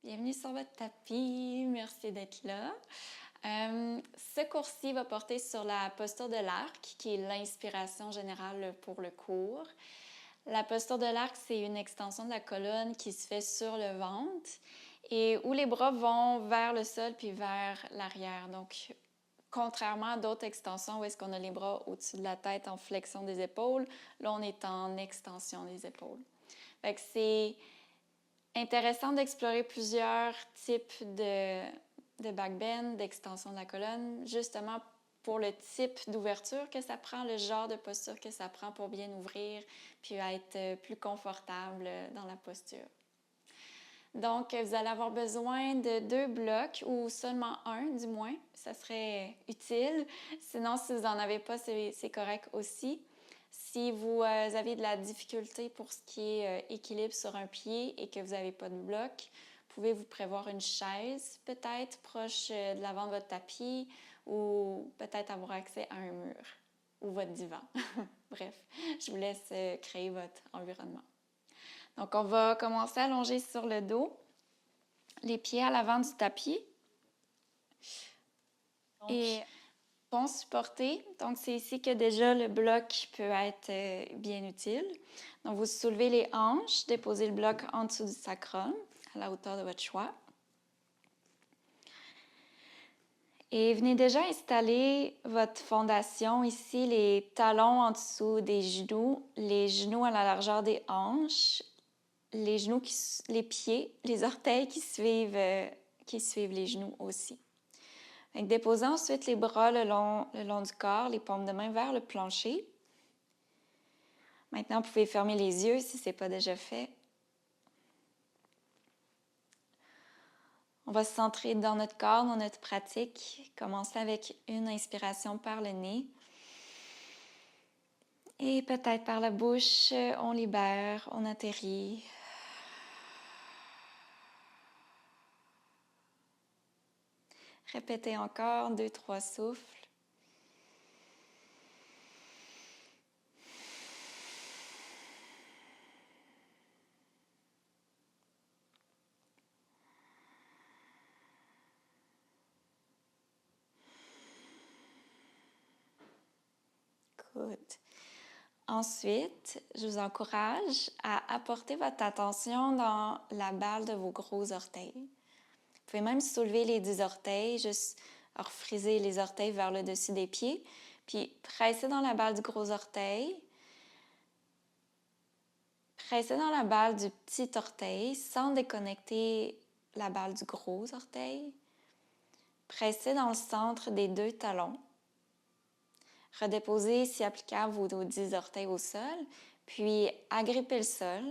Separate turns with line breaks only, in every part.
Bienvenue sur votre tapis. Merci d'être là. Ce cours-ci va porter sur la posture de l'arc, qui est l'inspiration générale pour le cours. La posture de l'arc, c'est une extension de la colonne qui se fait sur le ventre et où les bras vont vers le sol puis vers l'arrière. Donc, contrairement à d'autres extensions où est-ce qu'on a les bras au-dessus de la tête en flexion des épaules, là, on est en extension des épaules. Fait que c'est intéressant d'explorer plusieurs types de back bend, d'extension de la colonne, justement pour le type d'ouverture que ça prend, le genre de posture que ça prend pour bien ouvrir, puis être plus confortable dans la posture. Donc, vous allez avoir besoin de 2 blocs ou seulement un, du moins. Ça serait utile. Sinon, si vous n'en avez pas, c'est correct aussi. Si vous avez de la difficulté pour ce qui est équilibre sur un pied et que vous n'avez pas de bloc, pouvez vous prévoir une chaise, peut-être proche de l'avant de votre tapis, ou peut-être avoir accès à un mur ou votre divan. Bref, je vous laisse créer votre environnement. Donc, on va commencer à allonger sur le dos, les pieds à l'avant du tapis. Et bon supporté. Donc, c'est ici que déjà le bloc peut être bien utile. Donc, vous soulevez les hanches, déposez le bloc en dessous du sacrum, à la hauteur de votre choix. Et venez déjà installer votre fondation ici, les talons en dessous des genoux, les genoux à la largeur des hanches, les genoux, les pieds, les orteils qui suivent les genoux aussi. Donc, déposez ensuite les bras le long du corps, les paumes de main vers le plancher. Maintenant, vous pouvez fermer les yeux si ce n'est pas déjà fait. On va se centrer dans notre corps, dans notre pratique. Commencer avec une inspiration par le nez. Et peut-être par la bouche, on libère, on atterrit. Répétez encore 2-3 souffles. Good. Ensuite, je vous encourage à apporter votre attention dans la balle de vos gros orteils. Vous pouvez même soulever les 10 orteils, juste friser les orteils vers le dessus des pieds, puis presser dans la balle du gros orteil. Pressez dans la balle du petit orteil sans déconnecter la balle du gros orteil. Pressez dans le centre des 2 talons. Redéposez, si applicable, vos 10 orteils au sol, puis agrippez le sol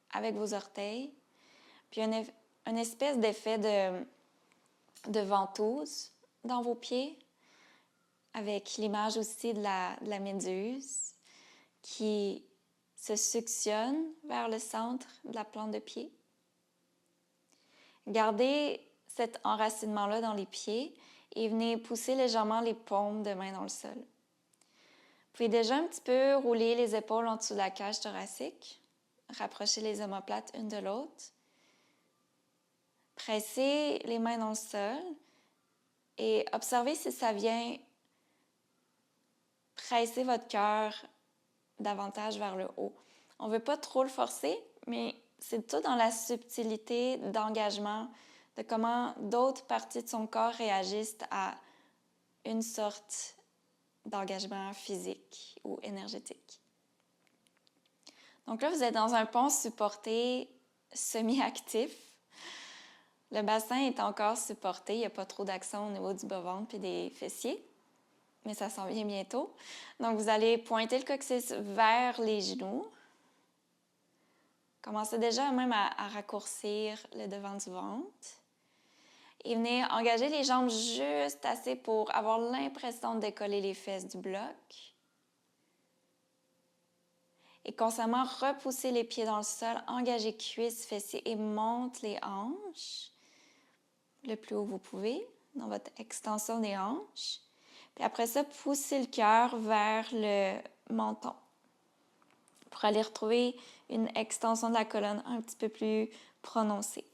avec vos orteils. Puis une espèce d'effet de ventouse dans vos pieds, avec l'image aussi de la méduse qui se suctionne vers le centre de la plante de pied. Gardez cet enracinement-là dans les pieds et venez pousser légèrement les paumes de main dans le sol. Vous pouvez déjà un petit peu rouler les épaules en dessous de la cage thoracique, rapprocher les omoplates une de l'autre. Pressez les mains dans le sol et observez si ça vient presser votre cœur davantage vers le haut. On ne veut pas trop le forcer, mais c'est tout dans la subtilité d'engagement, de comment d'autres parties de son corps réagissent à une sorte d'engagement physique ou énergétique. Donc là, vous êtes dans un pont supporté semi-actif. Le bassin est encore supporté, il n'y a pas trop d'action au niveau du bas-ventre et des fessiers, mais ça s'en vient bientôt. Donc, vous allez pointer le coccyx vers les genoux. Commencez déjà même à raccourcir le devant du ventre. Et venez engager les jambes juste assez pour avoir l'impression de décoller les fesses du bloc. Et constamment repousser les pieds dans le sol, engager cuisses, fessiers et monte les hanches le plus haut que vous pouvez dans votre extension des hanches. Puis après ça, poussez le cœur vers le menton pour aller retrouver une extension de la colonne un petit peu plus prononcée.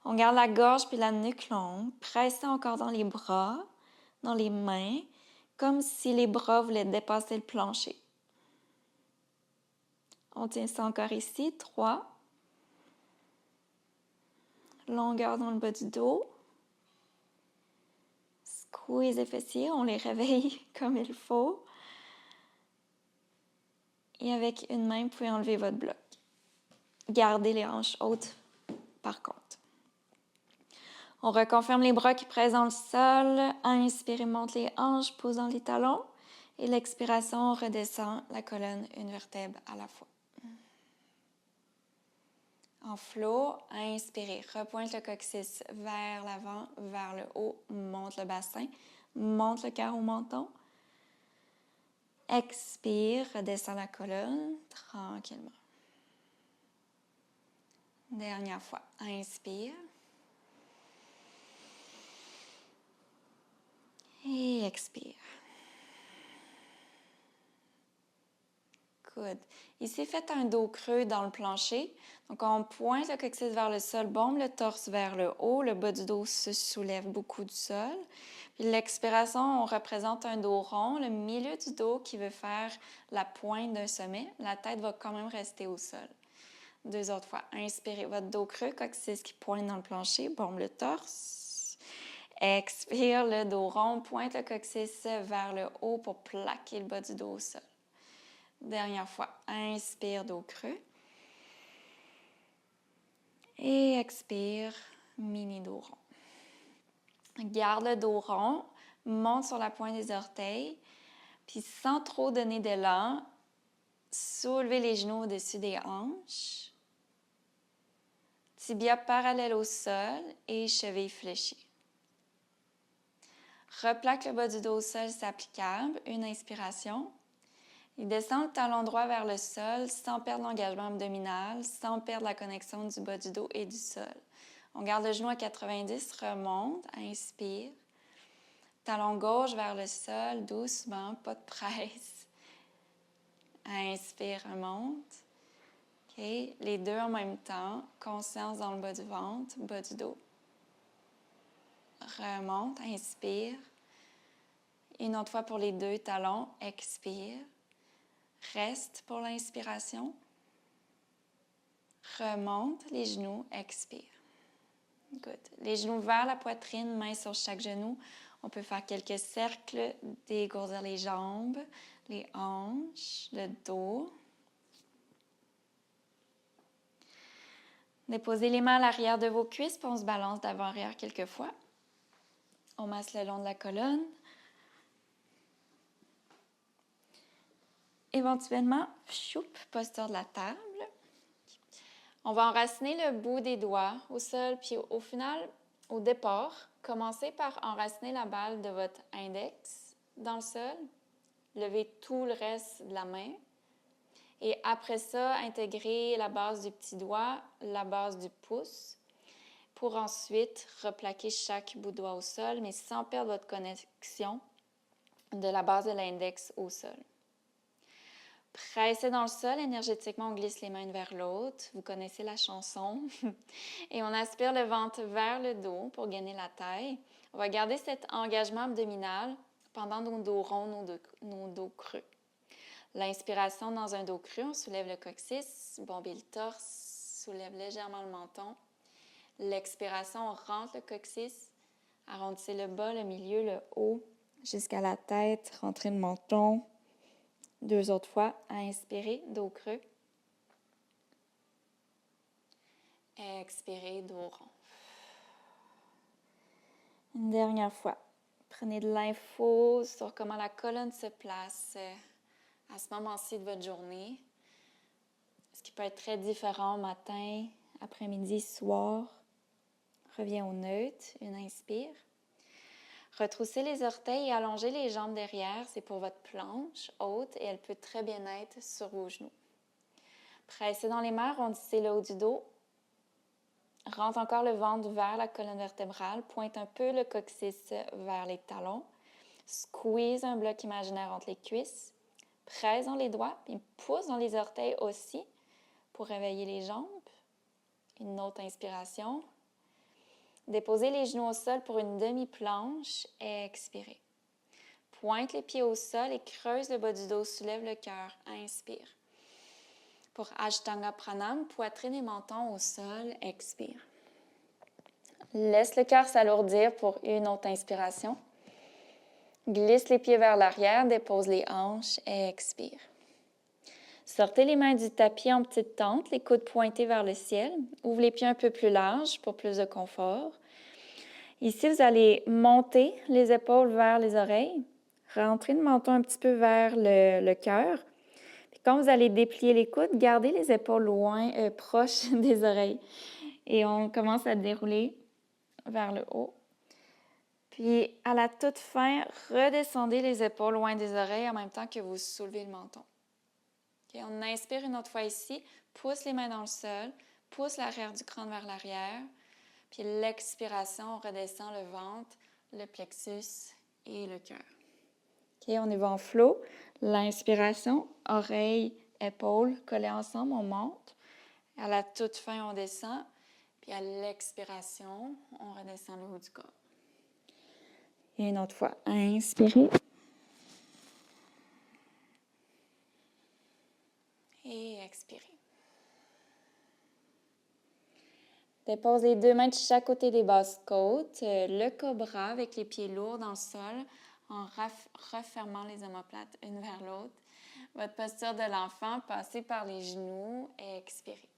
On garde la gorge puis la nuque longue. Pressez encore dans les bras, dans les mains, comme si les bras voulaient dépasser le plancher. On tient ça encore ici. 3. Longueur dans le bas du dos. Squeeze les fessiers, on les réveille comme il faut. Et avec une main, vous pouvez enlever votre bloc. Gardez les hanches hautes par contre. On reconfirme les bras qui pressent dans le sol. Inspirez, monte les hanches, posant les talons. Et l'expiration, on redescend la colonne une vertèbre à la fois. En flow, inspirez. Repointe le coccyx vers l'avant, vers le haut. Monte le bassin. Monte le cœur au menton. Expire, redescend la colonne tranquillement. Dernière fois. Inspire. Et expire. Good. Ici, faites un dos creux dans le plancher. Donc, on pointe le coccyx vers le sol, bombe le torse vers le haut. Le bas du dos se soulève beaucoup du sol. Puis l'expiration, on représente un dos rond, le milieu du dos qui veut faire la pointe d'un sommet. La tête va quand même rester au sol. 2 autres fois. Inspirez votre dos creux, coccyx qui pointe dans le plancher, bombe le torse. Expire, le dos rond, pointe le coccyx vers le haut pour plaquer le bas du dos au sol. Dernière fois. Inspire, dos creux. Et expire, mini dos rond. Garde le dos rond, monte sur la pointe des orteils, puis sans trop donner d'élan, soulevez les genoux au-dessus des hanches. Tibia parallèle au sol et cheville fléchie. Replaque le bas du dos au sol si applicable. Une inspiration. Et descend le talon droit vers le sol sans perdre l'engagement abdominal, sans perdre la connexion du bas du dos et du sol. On garde le genou à 90, remonte, inspire. Talon gauche vers le sol, doucement, pas de presse. Inspire, remonte. Okay. Les deux en même temps. Conscience dans le bas du ventre, bas du dos. Remonte, inspire. Une autre fois pour les deux talons, expire. Reste pour l'inspiration. Remonte les genoux, expire. Good. Les genoux vers la poitrine, mains sur chaque genou. On peut faire quelques cercles, dégourdir les jambes, les hanches, le dos. Déposez les mains à l'arrière de vos cuisses, puis on se balance d'avant-arrière quelques fois. On masse le long de la colonne. Éventuellement, choup, posture de la table. On va enraciner le bout des doigts au sol, puis au final, au départ, commencez par enraciner la balle de votre index dans le sol. Levez tout le reste de la main. Et après ça, intégrez la base du petit doigt, la base du pouce, pour ensuite replaquer chaque bout de doigt au sol, mais sans perdre votre connexion de la base de l'index au sol. Pressez dans le sol, énergétiquement, on glisse les mains vers l'autre. Vous connaissez la chanson. Et on aspire le ventre vers le dos pour gagner la taille. On va garder cet engagement abdominal pendant nos dos ronds, nos dos creux. L'inspiration dans un dos creux, on soulève le coccyx, bombez le torse, soulève légèrement le menton. L'expiration, on rentre le coccyx, arrondissez le bas, le milieu, le haut, jusqu'à la tête, rentrez le menton. 2 autres fois, à inspirer, dos creux. Expirez, dos rond. Une dernière fois. Prenez de l'info sur comment la colonne se place à ce moment-ci de votre journée. Ce qui peut être très différent matin, après-midi, soir. Reviens au neutre, une inspire. Retroussez les orteils et allongez les jambes derrière. C'est pour votre planche haute et elle peut très bien être sur vos genoux. Pressez dans les mains, arrondissez le haut du dos. Rentre encore le ventre vers la colonne vertébrale. Pointe un peu le coccyx vers les talons. Squeeze un bloc imaginaire entre les cuisses. Presse dans les doigts, puis pousse dans les orteils aussi pour réveiller les jambes. Une autre inspiration. Déposez les genoux au sol pour une demi-planche. Expirez. Pointe les pieds au sol et creuse le bas du dos. Soulève le cœur. Inspire. Pour Ashtanga Pranam, poitrine et menton au sol. Expire. Laisse le cœur s'alourdir pour une autre inspiration. Glisse les pieds vers l'arrière, dépose les hanches et expire. Sortez les mains du tapis en petite tente, les coudes pointés vers le ciel. Ouvre les pieds un peu plus larges pour plus de confort. Ici, vous allez monter les épaules vers les oreilles, rentrer le menton un petit peu vers le cœur. Puis quand vous allez déplier les coudes, gardez les épaules proches des oreilles. Et on commence à dérouler vers le haut. Puis, à la toute fin, redescendez les épaules loin des oreilles en même temps que vous soulevez le menton. Okay, on inspire une autre fois ici, pousse les mains dans le sol, pousse l'arrière du crâne vers l'arrière. Puis l'expiration, on redescend le ventre, le plexus et le cœur. Okay, on y va en flow. L'inspiration, oreilles, épaules collées ensemble, on monte. À la toute fin, on descend. Puis à l'expiration, on redescend le haut du corps. Et une autre fois, inspirez. Et expirez. Dépose les deux mains de chaque côté des basses côtes. Le cobra avec les pieds lourds dans le sol en refermant les omoplates une vers l'autre. Votre posture de l'enfant, passez par les genoux et expirez.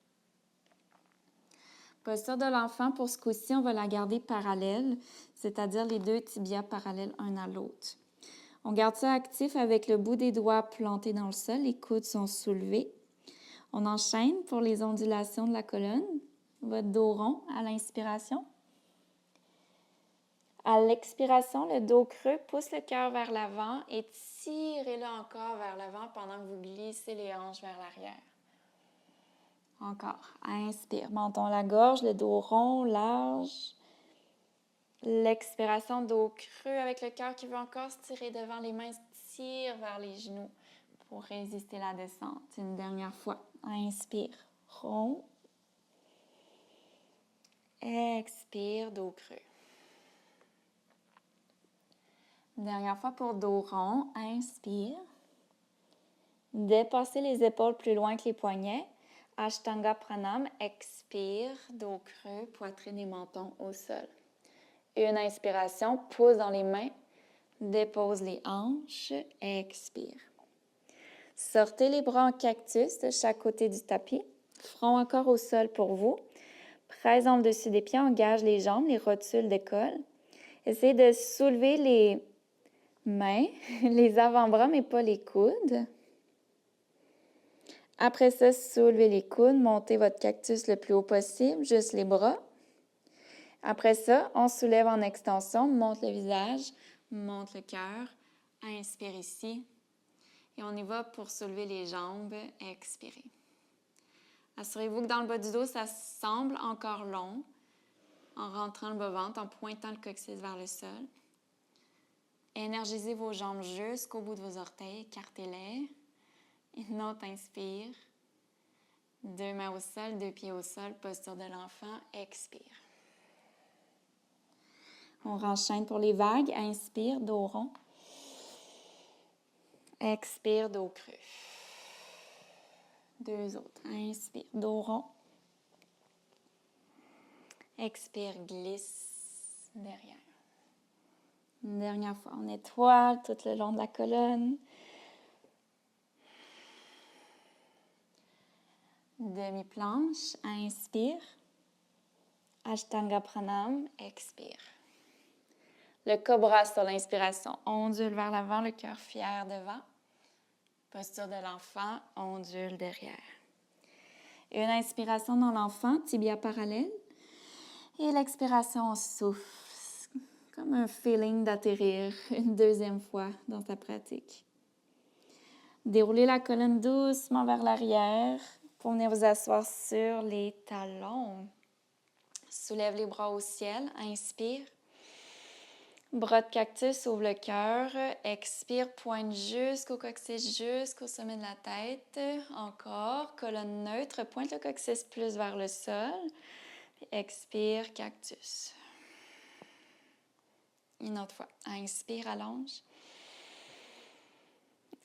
Posture de l'enfant, pour ce coup-ci, on va la garder parallèle, c'est-à-dire les deux tibias parallèles un à l'autre. On garde ça actif avec le bout des doigts plantés dans le sol, les coudes sont soulevés. On enchaîne pour les ondulations de la colonne. Votre dos rond à l'inspiration. À l'expiration, le dos creux, pousse le cœur vers l'avant et tirez-le encore vers l'avant pendant que vous glissez les hanches vers l'arrière. Encore. Inspire. Menton la gorge, le dos rond, large. L'expiration, dos creux avec le cœur qui veut encore se tirer devant. Les mains se tirent vers les genoux pour résister à la descente. Une dernière fois. Inspire. Rond. Expire, dos creux. Dernière fois pour dos rond. Inspire. Dépassez les épaules plus loin que les poignets. Ashtanga Pranam. Expire, dos creux, poitrine et menton au sol. Une inspiration, pousse dans les mains. Dépose les hanches. Expire. Sortez les bras en cactus de chaque côté du tapis. Front encore au sol pour vous. Presse en dessus des pieds, engage les jambes, les rotules décollent. Essayez de soulever les mains, les avant-bras, mais pas les coudes. Après ça, soulevez les coudes, montez votre cactus le plus haut possible, juste les bras. Après ça, on soulève en extension, monte le visage, monte le cœur. Inspire ici. Et on y va pour soulever les jambes. Expirez. Assurez-vous que dans le bas du dos, ça semble encore long, en rentrant le bas-ventre, en pointant le coccyx vers le sol. Énergisez vos jambes jusqu'au bout de vos orteils, écartez-les. Une autre inspire. Deux mains au sol, deux pieds au sol, posture de l'enfant, expire. On renchaîne pour les vagues. Inspire, dos rond. Expire, dos creux. Deux autres. Inspire, dos rond. Expire, glisse derrière. Une dernière fois, on étoile tout le long de la colonne. Demi-planche, inspire. Ashtanga Pranam, expire. Le cobra sur l'inspiration, ondule vers l'avant, le cœur fier devant. Posture de l'enfant, ondule derrière. Une inspiration dans l'enfant, tibia parallèle. Et l'expiration, on souffle. Comme un feeling d'atterrir une deuxième fois dans ta pratique. Déroulez la colonne doucement vers l'arrière pour venir vous asseoir sur les talons. Soulève les bras au ciel, inspire. Bras de cactus, ouvre le cœur. Expire, pointe jusqu'au coccyx, jusqu'au sommet de la tête. Encore, colonne neutre, pointe le coccyx plus vers le sol. Expire, cactus. Une autre fois. Inspire, allonge.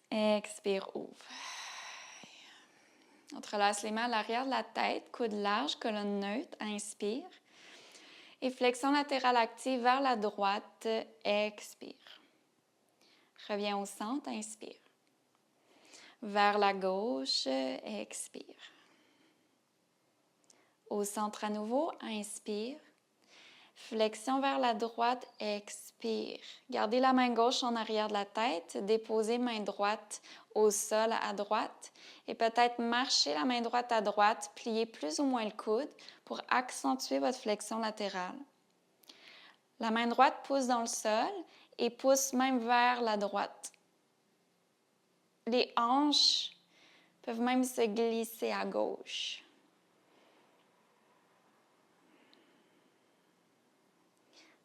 Expire, ouvre. On relâche les mains à l'arrière de la tête, coude large, colonne neutre. Inspire. Et flexion latérale active vers la droite. Expire. Reviens au centre. Inspire. Vers la gauche. Expire. Au centre à nouveau. Inspire. Flexion vers la droite, expire. Gardez la main gauche en arrière de la tête, déposez main droite au sol à droite et peut-être marcher la main droite à droite, plier plus ou moins le coude pour accentuer votre flexion latérale. La main droite pousse dans le sol et pousse même vers la droite. Les hanches peuvent même se glisser à gauche.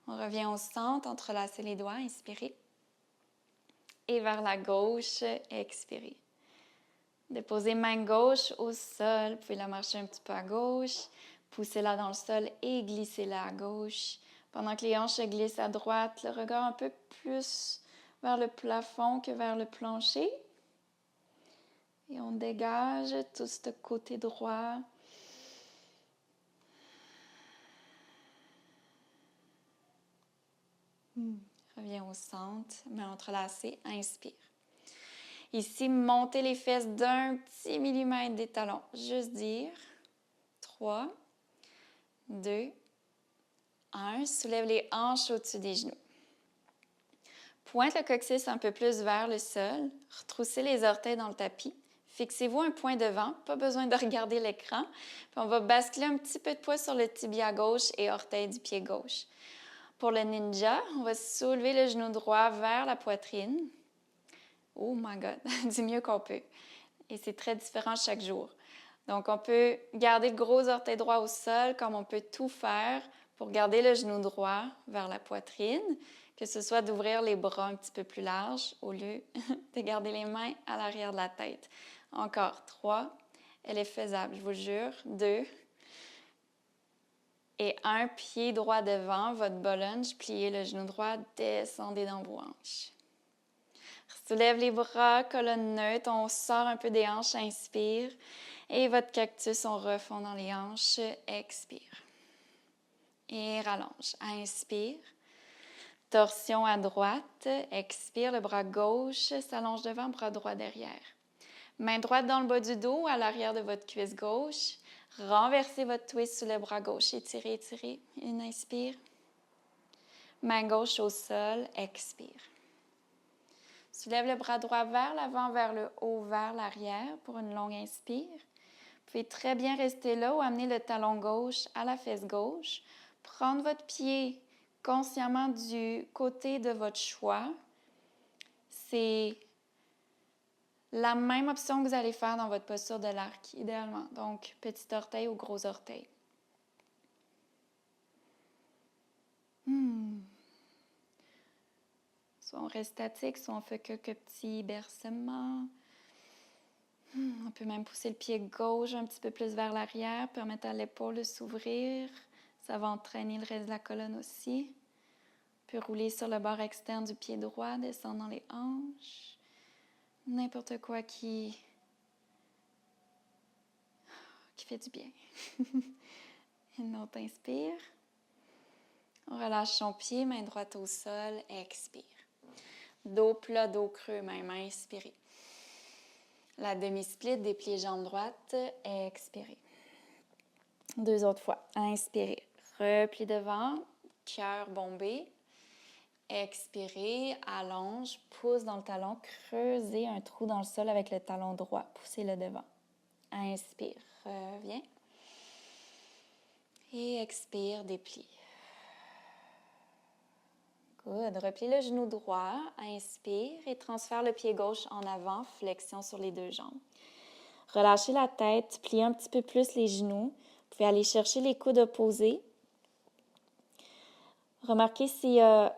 On revient au centre, entrelacez les doigts, inspirez. Et vers la gauche, expirez. Déposez main gauche au sol, vous pouvez la marcher un petit peu à gauche, poussez-la dans le sol et glissez-la à gauche. Pendant que les hanches se glissent à droite, le regard un peu plus vers le plafond que vers le plancher. Et on dégage tout ce côté droit. Reviens au centre, main entrelacée, inspire. Ici, montez les fesses d'un petit millimètre des talons. Juste dire 3, 2, 1. Soulève les hanches au-dessus des genoux. Pointe le coccyx un peu plus vers le sol. Retroussez les orteils dans le tapis. Fixez-vous un point devant, pas besoin de regarder l'écran. Puis on va basculer un petit peu de poids sur le tibia gauche et orteil du pied gauche. Pour le ninja, on va soulever le genou droit vers la poitrine. Oh my God, du mieux qu'on peut. Et c'est très différent chaque jour. Donc, on peut garder le gros orteil droit au sol, comme on peut tout faire pour garder le genou droit vers la poitrine, que ce soit d'ouvrir les bras un petit peu plus larges au lieu de garder les mains à l'arrière de la tête. Encore 3. Elle est faisable, je vous jure. 2. Et 1, pied droit devant, votre bas lunge, pliez le genou droit, descendez dans vos hanches. Soulève les bras, colonne neutre, on sort un peu des hanches, inspire. Et votre cactus, on refond dans les hanches, expire. Et rallonge, inspire. Torsion à droite, expire, le bras gauche s'allonge devant, bras droit derrière. Main droite dans le bas du dos, à l'arrière de votre cuisse gauche. Renversez votre twist sous le bras gauche, étirez, étirez. Une inspire. Main gauche au sol, expire. Soulève le bras droit vers l'avant, vers le haut, vers l'arrière pour une longue inspire. Vous pouvez très bien rester là ou amener le talon gauche à la fesse gauche. Prendre votre pied consciemment du côté de votre choix. C'est la même option que vous allez faire dans votre posture de l'arc, idéalement. Donc, petit orteil ou gros orteil. Soit on reste statique, soit on fait quelques petits bercements. On peut même pousser le pied gauche un petit peu plus vers l'arrière, permettre à l'épaule de s'ouvrir. Ça va entraîner le reste de la colonne aussi. On peut rouler sur le bord externe du pied droit, descendre dans les hanches. N'importe quoi qui fait du bien. Une autre inspire. On relâche son pied, main droite au sol, expire. Dos plat, dos creux, même inspirez. La demi-split, dépliez jambes droites, expirez. 2 autres fois. Inspirez. Repli devant, cœur bombé. Expirez, allonge, pousse dans le talon, creusez un trou dans le sol avec le talon droit. Poussez-le devant. Inspire, reviens. Et expire, déplie. Good. Replie le genou droit, inspire et transfère le pied gauche en avant, flexion sur les 2 jambes. Relâchez la tête, pliez un petit peu plus les genoux. Vous pouvez aller chercher les coudes opposés. Remarquez s'il y a,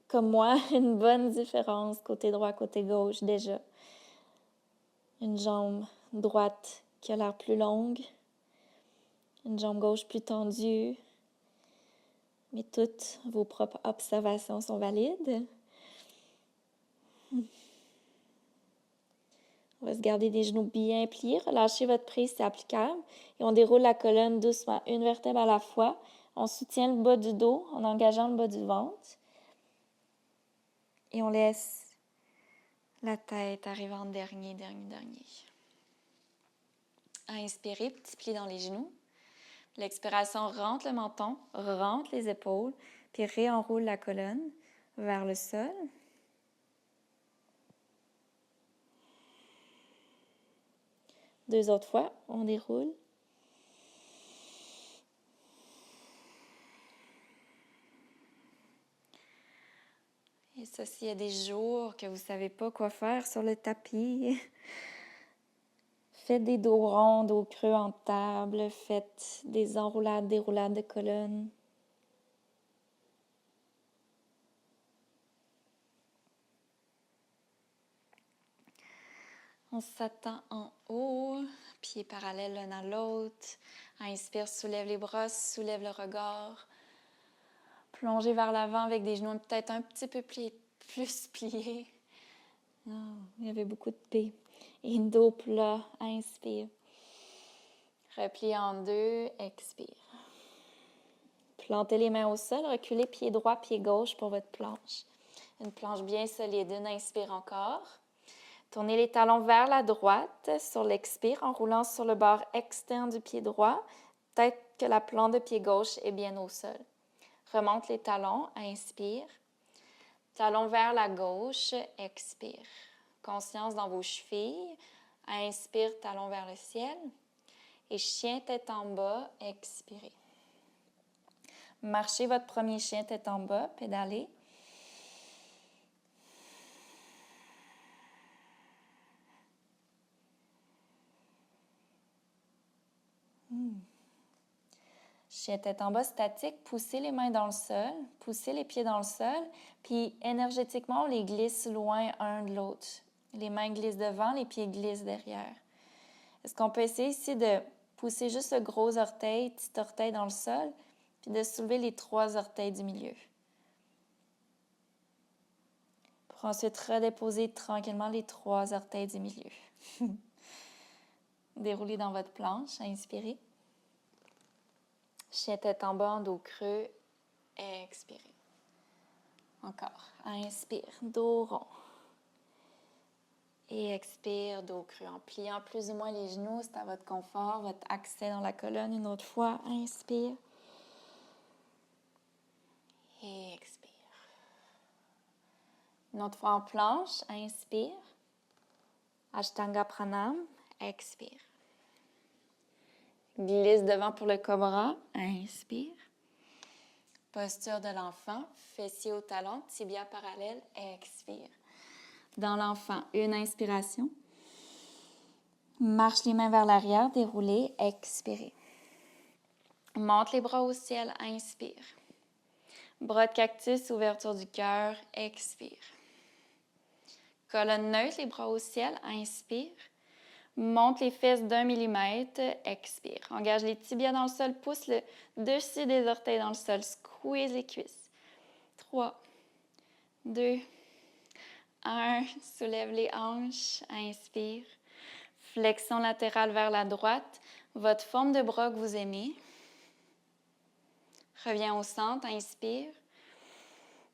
comme moi, une bonne différence côté droit, côté gauche déjà. Une jambe droite qui a l'air plus longue. Une jambe gauche plus tendue. mais toutes vos propres observations sont valides. On va se garder des genoux bien pliés, relâchez votre prise, c'est applicable. Et on déroule la colonne doucement, une vertèbre à la fois. On soutient le bas du dos en engageant le bas du ventre. Et on laisse la tête arriver en dernier. Inspirez, petit pli dans les genoux. L'expiration rentre le menton, rentre les épaules, puis réenroule la colonne vers le sol. Deux autres fois, on déroule. Et ça, s'il y a des jours que vous ne savez pas quoi faire sur le tapis, faites des dos ronds, dos creux en table, faites des enroulades, déroulades de colonne. On s'attend en haut, pieds parallèles l'un à l'autre. Inspire, soulève les bras, soulève le regard. Plongez vers l'avant avec des genoux peut-être un petit peu plus pliés. Non, il y avait beaucoup de P. Et dos plat, inspire. Replie en deux, expire. Plantez les mains au sol, reculez pied droit, pied gauche pour votre planche. Une planche bien solide, une inspire encore. Tournez les talons vers la droite sur l'expire en roulant sur le bord externe du pied droit. Peut-être que la plante de pied gauche est bien au sol. Remonte les talons, inspire. Talons vers la gauche, expire. Conscience dans vos chevilles. Inspire, talons vers le ciel. Et chien tête en bas, expirez. Marchez votre premier chien tête en bas, pédalez. Chien tête en bas statique, poussez les mains dans le sol, poussez les pieds dans le sol, puis énergétiquement, on les glisse loin un de l'autre. Les mains glissent devant, les pieds glissent derrière. Est-ce qu'on peut essayer ici de pousser juste le gros orteil, petit orteil dans le sol, puis de soulever les trois orteils du milieu. Pour ensuite redéposer tranquillement les trois orteils du milieu. Déroulez dans votre planche, inspirez. Chien tête en bas, dos creux, expirez. Encore, inspire, dos rond. Et expire, dos creux, en pliant plus ou moins les genoux, c'est à votre confort, votre accès dans la colonne. Une autre fois, inspire. Et expire. Une autre fois en planche, inspire. Ashtanga Pranam, expire. Glisse devant pour le cobra, inspire. Posture de l'enfant, fessier au talon, tibia parallèle, expire. Dans l'enfant, une inspiration. Marche les mains vers l'arrière, déroulez, expirez. Monte les bras au ciel, inspire. Bras de cactus, ouverture du cœur, expire. Colonne neutre, les bras au ciel, inspire. Monte les fesses d'1 millimètre, expire. Engage les tibias dans le sol, pousse le dessus des orteils dans le sol, squeeze les cuisses. 3, 2, 1, soulève les hanches, inspire. Flexion latérale vers la droite, votre forme de bras que vous aimez. Reviens au centre, inspire.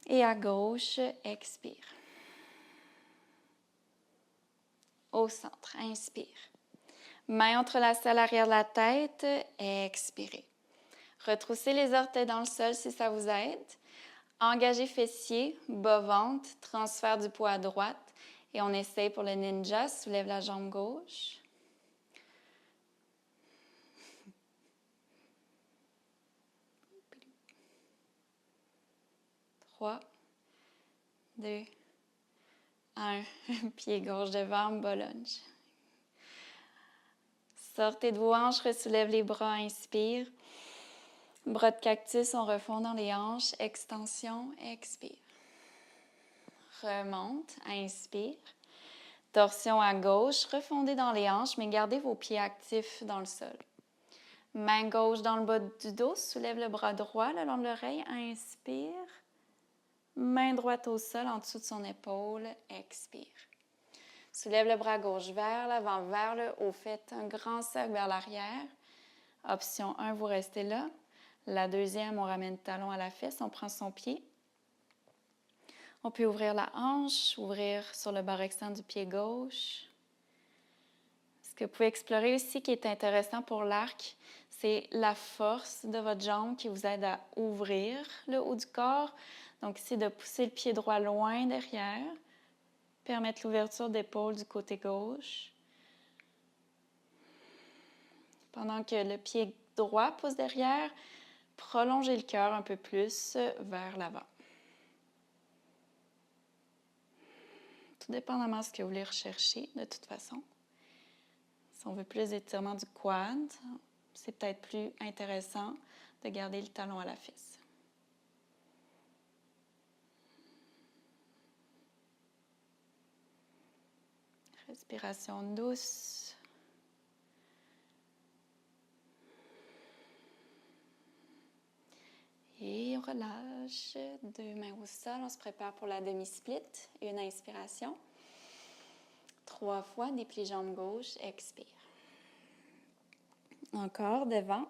Et à gauche, expire. Au centre, inspire. Main entrelacée à l'arrière de la tête, expirez. Retroussez les orteils dans le sol si ça vous aide. Engagez fessier, bas-ventre, transfert du poids à droite. Et on essaye pour le ninja, soulève la jambe gauche. 3, 2, 1. Pied gauche devant, bas lunge. Sortez de vos hanches, ressoulève les bras, inspire. Bras de cactus, on refond dans les hanches. Extension, expire. Remonte, inspire. Torsion à gauche, refondez dans les hanches, mais gardez vos pieds actifs dans le sol. Main gauche dans le bas du dos, soulève le bras droit le long de l'oreille, inspire. Main droite au sol en dessous de son épaule, expire. Soulève le bras gauche vers l'avant, vers le haut. Faites un grand cercle vers l'arrière. Option 1, vous restez là. La deuxième, on ramène le talon à la fesse, on prend son pied. On peut ouvrir la hanche, ouvrir sur le bord externe du pied gauche. Ce que vous pouvez explorer aussi qui est intéressant pour l'arc, c'est la force de votre jambe qui vous aide à ouvrir le haut du corps. Donc ici, de pousser le pied droit loin derrière, permettre l'ouverture d'épaule du côté gauche. Pendant que le pied droit pousse derrière, prolongez le cœur un peu plus vers l'avant. Tout dépendamment de ce que vous voulez rechercher, de toute façon. Si on veut plus d'étirement du quad, c'est peut-être plus intéressant de garder le talon à la fesse. Respiration douce. Et on relâche. 2 mains au sol. On se prépare pour la demi-split. Une inspiration. 3 fois, déplie jambe gauche. Expire. Encore devant.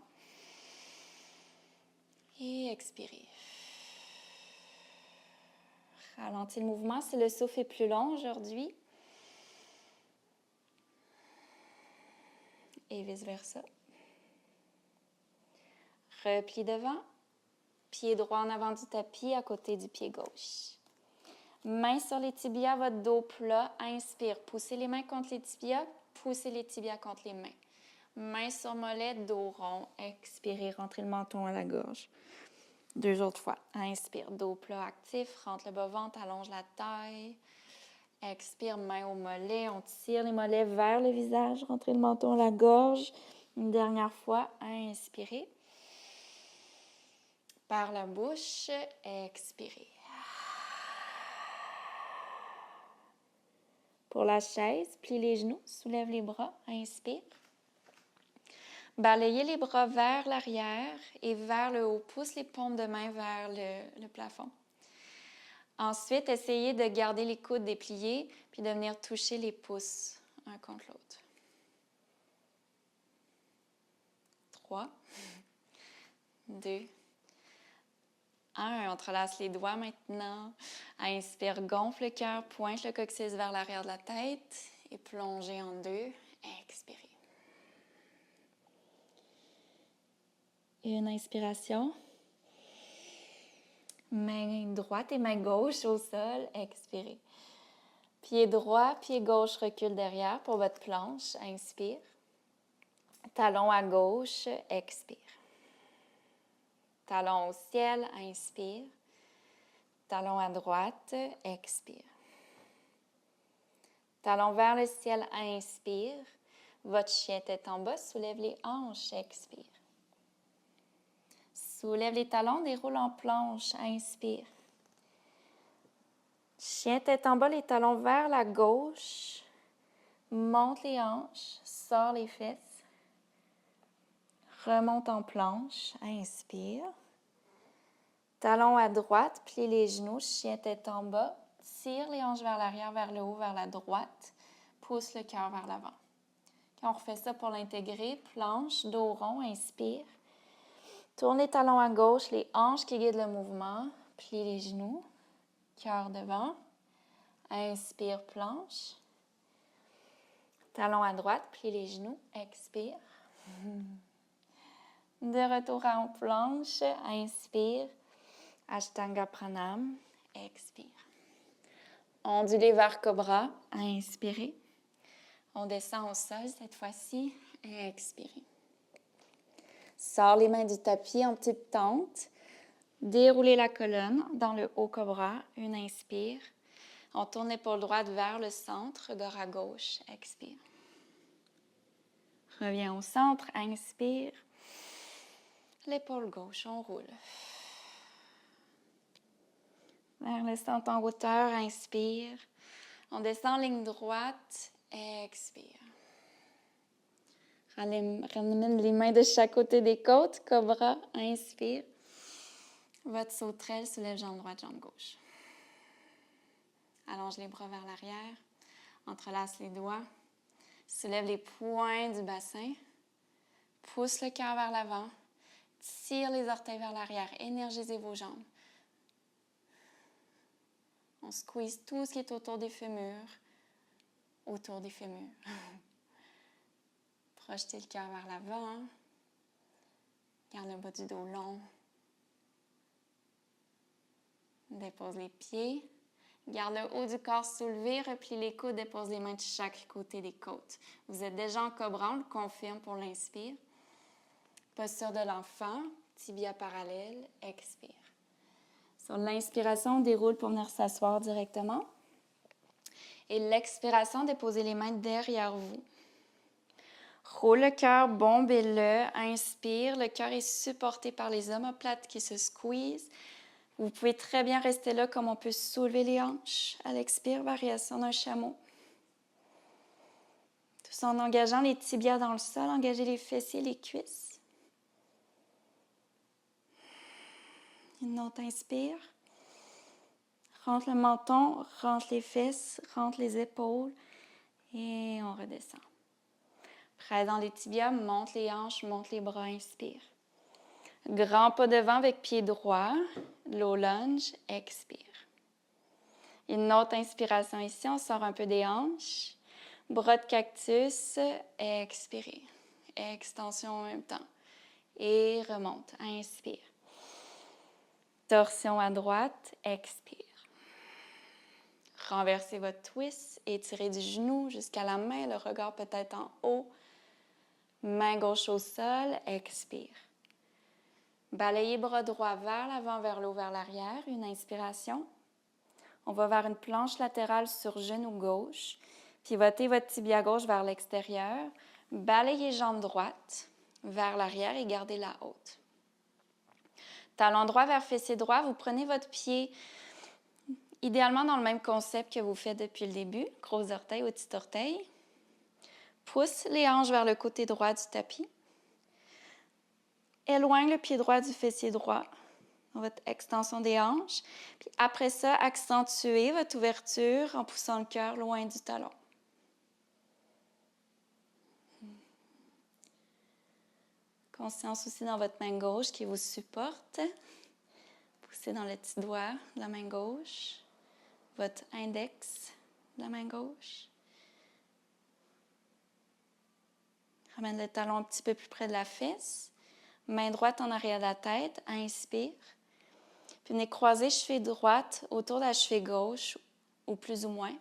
Et expirez. Ralentis le mouvement si le souffle est plus long aujourd'hui. Et vice-versa. Repli devant. Pied droit en avant du tapis à côté du pied gauche. Mains sur les tibias, votre dos plat. Inspire. Poussez les mains contre les tibias. Poussez les tibias contre les mains. Mains sur mollet, dos rond. Expirez. Rentrez le menton à la gorge. 2 autres fois. Inspire. Dos plat actif. Rentre le bas-ventre. Allonge la taille. Expire. Main au mollet. On tire les mollets vers le visage. Rentrez le menton à la gorge. Une dernière fois. Inspirez. Par la bouche, expirez. Pour la chaise, plie les genoux, soulève les bras, inspire. Balayez les bras vers l'arrière et vers le haut. Pousse les paumes de main vers le plafond. Ensuite, essayez de garder les coudes dépliés puis de venir toucher les pouces un contre l'autre. 3, 2, 1, on entrelace les doigts maintenant. Inspire, gonfle le cœur, pointe le coccyx vers l'arrière de la tête et plongez en 2. Expirez. Une inspiration. Main droite et main gauche au sol. Expirez. Pied droit, pied gauche recule derrière pour votre planche. Inspire. Talon à gauche. Expire. Talon au ciel, inspire. Talon à droite, expire. Talon vers le ciel, inspire. Votre chien tête en bas, soulève les hanches, expire. Soulève les talons, déroule en planche, inspire. Chien tête en bas, les talons vers la gauche. Monte les hanches, sors les fesses. Remonte en planche, inspire. Talon à droite, plie les genoux, chien tête en bas. Tire les hanches vers l'arrière, vers le haut, vers la droite. Pousse le cœur vers l'avant. Quand on refait ça pour l'intégrer, planche, dos rond, inspire. Tourne les talons à gauche, les hanches qui guident le mouvement. Plie les genoux, cœur devant. Inspire, planche. Talon à droite, plie les genoux, expire. De retour en planche, inspire. Ashtanga Pranam, expire. Ondulez vers Cobra, inspirez. On descend au sol cette fois-ci, expirez. Sors les mains du tapis en petite tente. Déroulez la colonne dans le haut Cobra, une inspire. On tourne l'épaule droite vers le centre, regard à gauche, expire. Reviens au centre, inspire. L'épaule gauche, on roule. Vers le centre en hauteur, inspire. On descend en ligne droite, expire. Ramène les mains de chaque côté des côtes. Cobra, inspire. Votre sauterelle, soulève jambe droite, jambe gauche. Allonge les bras vers l'arrière. Entrelace les doigts. Soulève les poings du bassin. Pousse le cœur vers l'avant. Tire les orteils vers l'arrière. Énergisez vos jambes. On squeeze tout ce qui est autour des fémurs. Autour des fémurs. Projetez le cœur vers l'avant. Garde le bas du dos long. Dépose les pieds. Garde le haut du corps soulevé. Replie les coudes. Dépose les mains de chaque côté des côtes. Vous êtes déjà en cobra. On le confirme pour l'inspire. Posture de l'enfant. Tibia parallèle. Expire. Sur l'inspiration, on déroule pour venir s'asseoir directement. Et l'expiration, déposez les mains derrière vous. Roule le cœur, bombez-le. Inspire. Le cœur est supporté par les omoplates qui se squeezent. Vous pouvez très bien rester là comme on peut soulever les hanches. À l'expire, variation d'un chameau. Tout en engageant les tibias dans le sol, engagez les fessiers, les cuisses. Une autre inspire. Rentre le menton, rentre les fesses, rentre les épaules et on redescend. Près dans les tibias, monte les hanches, monte les bras, inspire. Grand pas devant avec pied droit, low lunge, expire. Une autre inspiration ici, on sort un peu des hanches. Bras de cactus, expirez. Extension en même temps. Et remonte, inspire. Torsion à droite, expire. Renversez votre twist, étirez du genou jusqu'à la main, le regard peut-être en haut. Main gauche au sol, expire. Balayez bras droit vers l'avant, vers le haut, vers l'arrière. Une inspiration. On va vers une planche latérale sur genou gauche. Pivotez votre tibia gauche vers l'extérieur. Balayez jambe droite vers l'arrière et gardez la haute. Talon droit vers fessier droit. Vous prenez votre pied idéalement dans le même concept que vous faites depuis le début. Gros orteil, petit orteil. Pousse les hanches vers le côté droit du tapis. Éloigne le pied droit du fessier droit dans votre extension des hanches. Puis après ça, accentuez votre ouverture en poussant le cœur loin du talon. Conscience aussi dans votre main gauche qui vous supporte. Poussez dans le petit doigt de la main gauche, votre index de la main gauche. Ramène le talon un petit peu plus près de la fesse. Main droite en arrière de la tête, inspire. Puis venez croiser cheville droite autour de la cheville gauche, ou plus ou moins,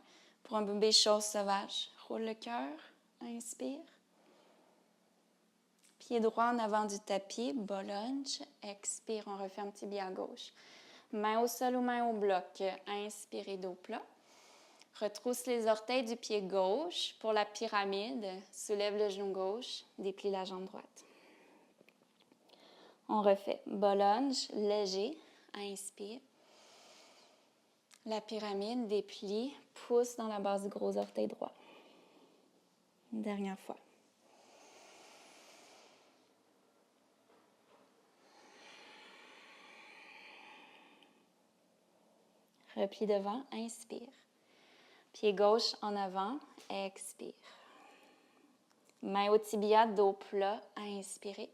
pour un bébé chose sauvage. Roule le cœur, inspire. Pied droit en avant du tapis, bas lunge, expire, on referme tibia à gauche. Main au sol ou main au bloc, inspirez dos plat. Retrousse les orteils du pied gauche pour la pyramide, soulève le genou gauche, déplie la jambe droite. On refait bas lunge, léger, inspire. La pyramide, déplie, pousse dans la base du gros orteil droit. Une dernière fois. Repli devant, inspire. Pied gauche en avant, expire. Main au tibia, dos plat, inspirez.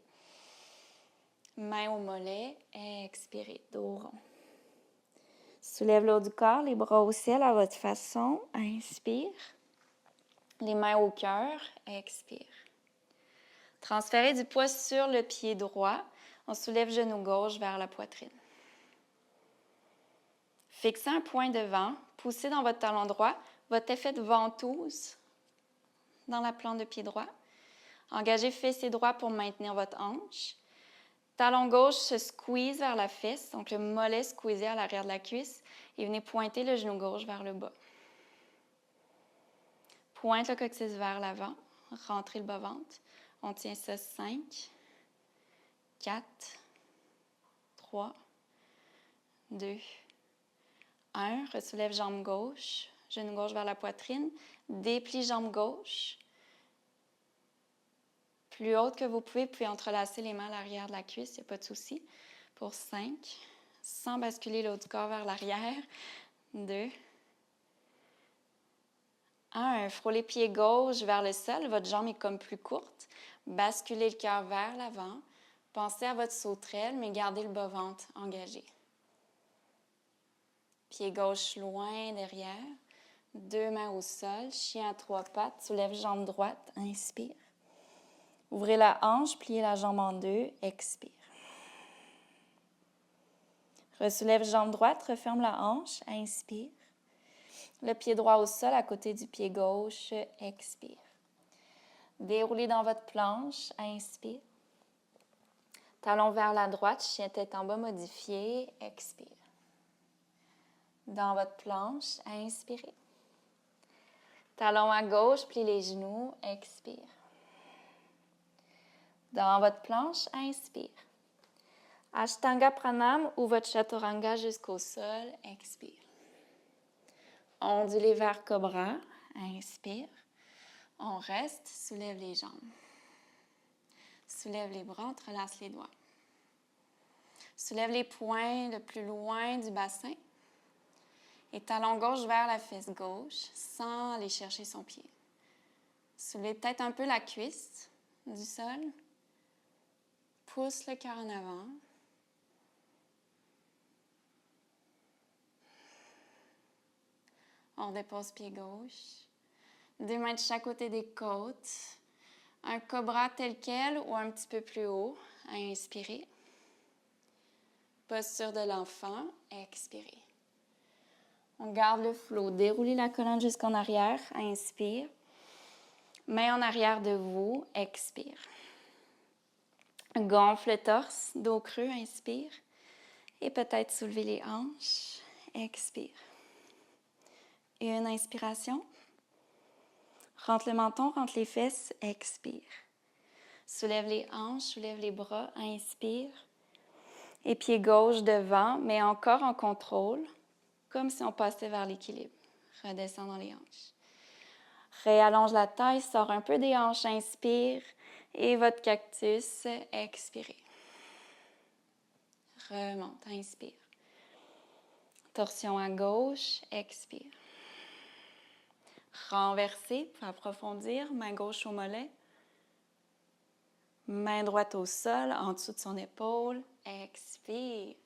Main au mollet, expirez, dos rond. Soulève le haut du corps, les bras au ciel à votre façon, inspire. Les mains au cœur, expire. Transférez du poids sur le pied droit. On soulève genou gauche vers la poitrine. Fixez un point devant, poussez dans votre talon droit, votre effet de ventouse dans la plante de pied droit. Engagez fessier droit pour maintenir votre hanche. Talon gauche se squeeze vers la fesse, donc le mollet squeezé à l'arrière de la cuisse et venez pointer le genou gauche vers le bas. Pointe le coccyx vers l'avant, rentrez le bas-ventre. On tient ça 5, 4, 3, 2, 1. Ressoulève jambe gauche, genou gauche vers la poitrine. Déplie jambe gauche. Plus haute que vous pouvez entrelacer les mains à l'arrière de la cuisse, il n'y a pas de souci. Pour 5, sans basculer le haut du corps vers l'arrière. 2, 1. Frôlez pied gauche vers le sol, votre jambe est comme plus courte. Basculez le cœur vers l'avant. Pensez à votre sauterelle, mais gardez le bas-ventre engagé. Pied gauche loin derrière. 2 mains au sol, chien à 3 pattes, soulève jambe droite, inspire. Ouvrez la hanche, pliez la jambe en 2, expire. Ressoulève jambe droite, referme la hanche, inspire. Le pied droit au sol à côté du pied gauche, expire. Déroulez dans votre planche, inspire. Talon vers la droite, chien tête en bas modifié, expire. Dans votre planche, inspirez. Talon à gauche, plie les genoux, expire. Dans votre planche, inspire. Ashtanga Pranam ou votre Chaturanga jusqu'au sol, expire. Ondulez vers Cobra, inspire. On reste, soulève les jambes. Soulève les bras, entrelace les doigts. Soulève les poings le plus loin du bassin. Et talon gauche vers la fesse gauche, sans aller chercher son pied. Soulevez peut-être un peu la cuisse du sol. Pousse le cœur en avant. On dépose pied gauche. 2 mains de chaque côté des côtes. Un cobra tel quel ou un petit peu plus haut. Inspirez. Posture de l'enfant. Expirez. On garde le flot. Déroulez la colonne jusqu'en arrière. Inspire. Main en arrière de vous. Expire. Gonfle le torse. Dos creux. Inspire. Et peut-être soulever les hanches. Expire. Une inspiration. Rentre le menton, rentre les fesses. Expire. Soulève les hanches, soulève les bras. Inspire. Et pied gauche devant, mais encore en contrôle. Comme si on passait vers l'équilibre. Redescend dans les hanches. Réallonge la taille, sort un peu des hanches, inspire. Et votre cactus, expirez. Remonte, inspire. Torsion à gauche, expire. Renverser pour approfondir, main gauche au mollet. Main droite au sol, en dessous de son épaule, expire.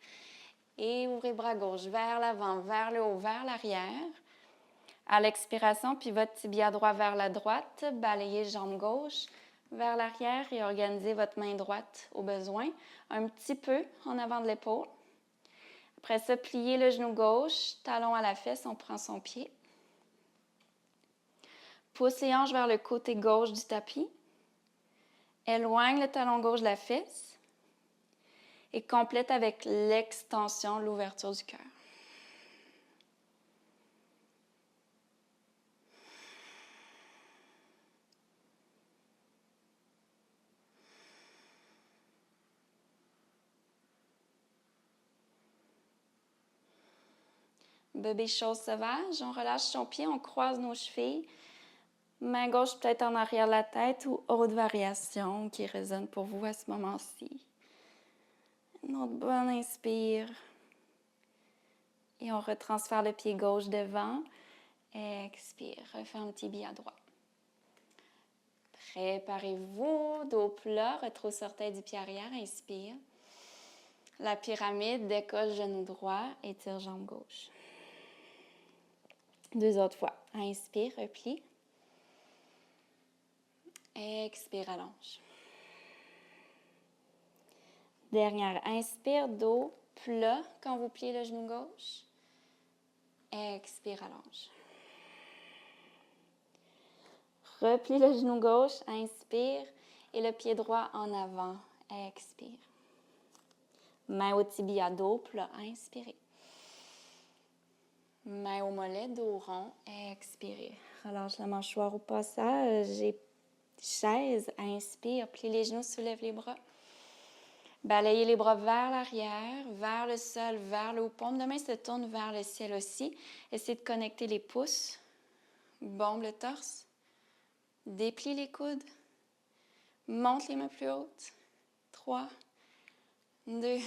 Et ouvrez bras gauche vers l'avant, vers le haut, vers l'arrière. À l'expiration, pivot tibia droit vers la droite, balayez jambe gauche vers l'arrière et organisez votre main droite au besoin, un petit peu en avant de l'épaule. Après ça, pliez le genou gauche, talon à la fesse, on prend son pied. Pousse les hanches vers le côté gauche du tapis. Éloigne le talon gauche de la fesse et complète avec l'extension, l'ouverture du cœur. Bébé chose sauvage, on relâche son pied, on croise nos chevilles. Main gauche peut-être en arrière de la tête ou autre variation qui résonne pour vous à ce moment-ci. Une autre bonne inspire. Et on retransfère le pied gauche devant. Expire, referme tibia droit. Préparez-vous, dos plat, retrousse orteil du pied arrière, inspire. La pyramide, décolle genou droit, étire jambe gauche. 2 autres fois. Inspire, replie. Expire, allonge. Dernière, inspire, dos plat quand vous pliez le genou gauche. Expire, allonge. Replie le genou gauche, inspire, et le pied droit en avant, expire. Main au tibia, dos plat, inspirez. Main au mollet, dos rond, expirez. Relâche la mâchoire au passage et chaise, inspire, plie les genoux, soulève les bras. Balayez les bras vers l'arrière, vers le sol, vers le haut. Paume de main se tourne vers le ciel aussi. Essayez de connecter les pouces. Bombe le torse. Déplie les coudes. Monte les mains plus hautes. 3, 2,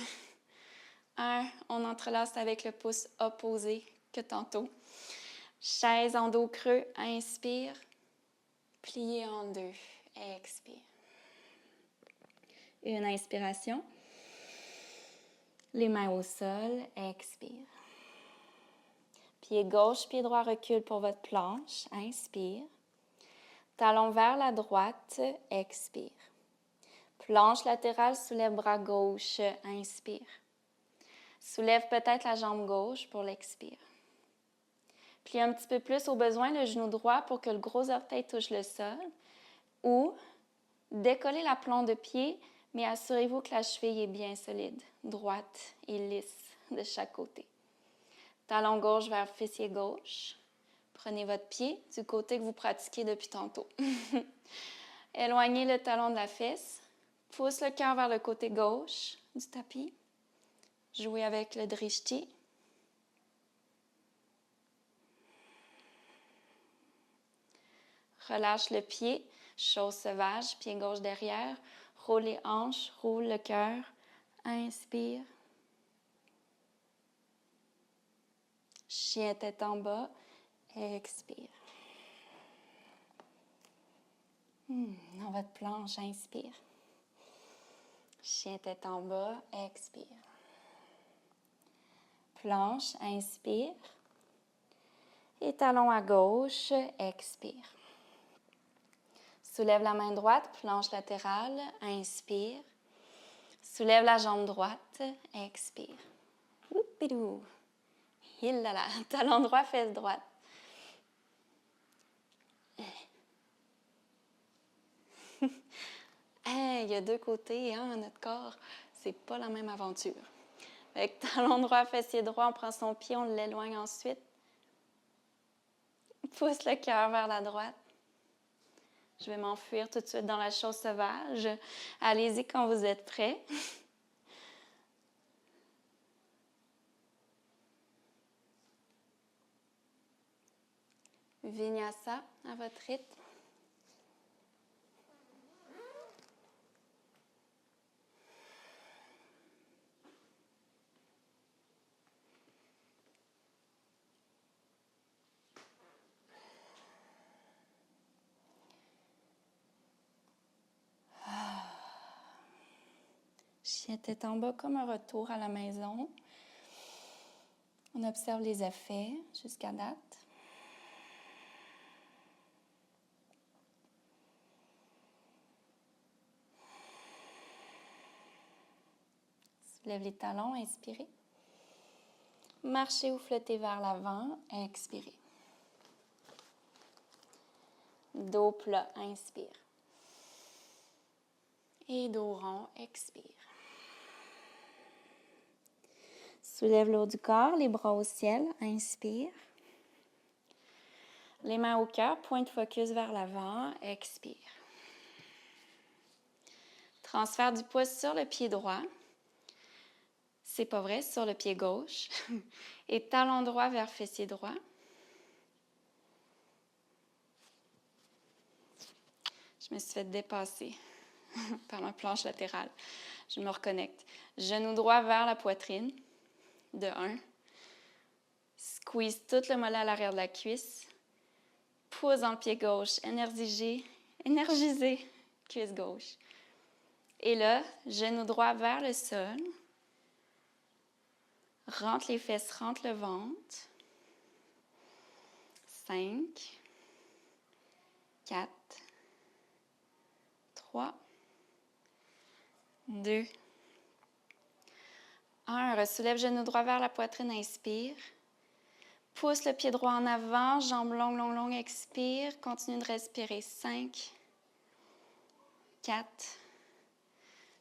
1. On entrelace avec le pouce opposé que tantôt. Chaise en dos creux. Inspire. Plié en deux. Expire. Une inspiration. Les mains au sol. Expire. Pied gauche, pied droit recule pour votre planche. Inspire. Talon vers la droite. Expire. Planche latérale, soulève bras gauche. Inspire. Soulève peut-être la jambe gauche pour l'expire. Plie un petit peu plus au besoin le genou droit pour que le gros orteil touche le sol. Ou décollez la plante de pied, mais assurez-vous que la cheville est bien solide, droite et lisse de chaque côté. Talon gauche vers fessier gauche. Prenez votre pied du côté que vous pratiquez depuis tantôt. Éloignez le talon de la fesse. Pousse le cœur vers le côté gauche du tapis. Jouez avec le drishti. Relâche le pied, chose sauvage, pied gauche derrière. Roule les hanches, roule le cœur. Inspire. Chien tête en bas. Expire. Dans votre planche, inspire. Chien tête en bas. Expire. Planche, inspire. Et talon à gauche, expire. Soulève la main droite, planche latérale, inspire. Soulève la jambe droite, expire. Oupidou. Hillala. Talon droit, fesse droite. Il y a deux côtés, hein, notre corps. C'est pas la même aventure. Avec talon droit, fessier droit, on prend son pied, on l'éloigne ensuite. Pousse le cœur vers la droite. Je vais m'enfuir tout de suite dans la chose sauvage. Allez-y quand vous êtes prêts. Vinyasa à votre rythme. Chien tête en bas comme un retour à la maison. On observe les effets jusqu'à date. Soulève les talons, inspirez. Marchez ou flottez vers l'avant, expirez. Dos plat, inspire. Et dos rond, expire. Soulève le haut du corps, les bras au ciel, inspire. Les mains au cœur, point de focus vers l'avant, expire. Transfert du poids sur le pied droit. C'est pas vrai, sur le pied gauche. Et talon droit vers fessier droit. Je me suis fait dépasser par ma planche latérale. Je me reconnecte. Genou droit vers la poitrine. De 1. Squeeze tout le mollet à l'arrière de la cuisse. Pouce dans le pied gauche. Énergisez. Cuisse gauche. Et là, genou droit vers le sol. Rentre les fesses, rentre le ventre. 5, 4, 3, 2, 1. Ressoulève genou droit vers la poitrine, inspire. Pousse le pied droit en avant, jambes longues, longues, longues, expire. Continue de respirer. 5, 4,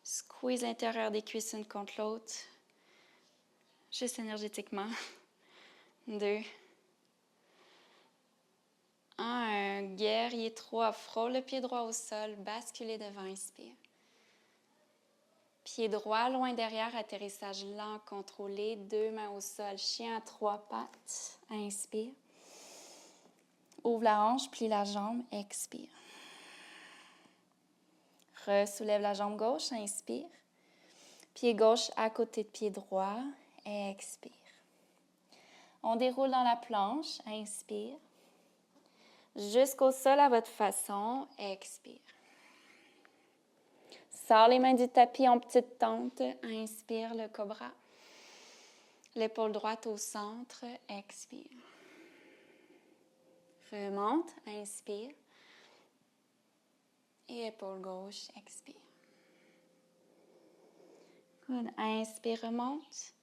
squeeze l'intérieur des cuisses une contre l'autre. Juste énergétiquement. 2, 1. Guerrier 3. Frôle le pied droit au sol. Basculez devant. Inspire. Pied droit, loin derrière. Atterrissage lent, contrôlé. 2 mains au sol. Chien à 3 pattes. Inspire. Ouvre la hanche, plie la jambe. Expire. Ressoulève la jambe gauche, inspire. Pied gauche à côté de pied droit, expire. On déroule dans la planche, inspire. Jusqu'au sol à votre façon, expire. Sors les mains du tapis en petite tente, inspire le cobra. L'épaule droite au centre, expire. Remonte, inspire. Et épaule gauche, expire. Good. Inspire, remonte.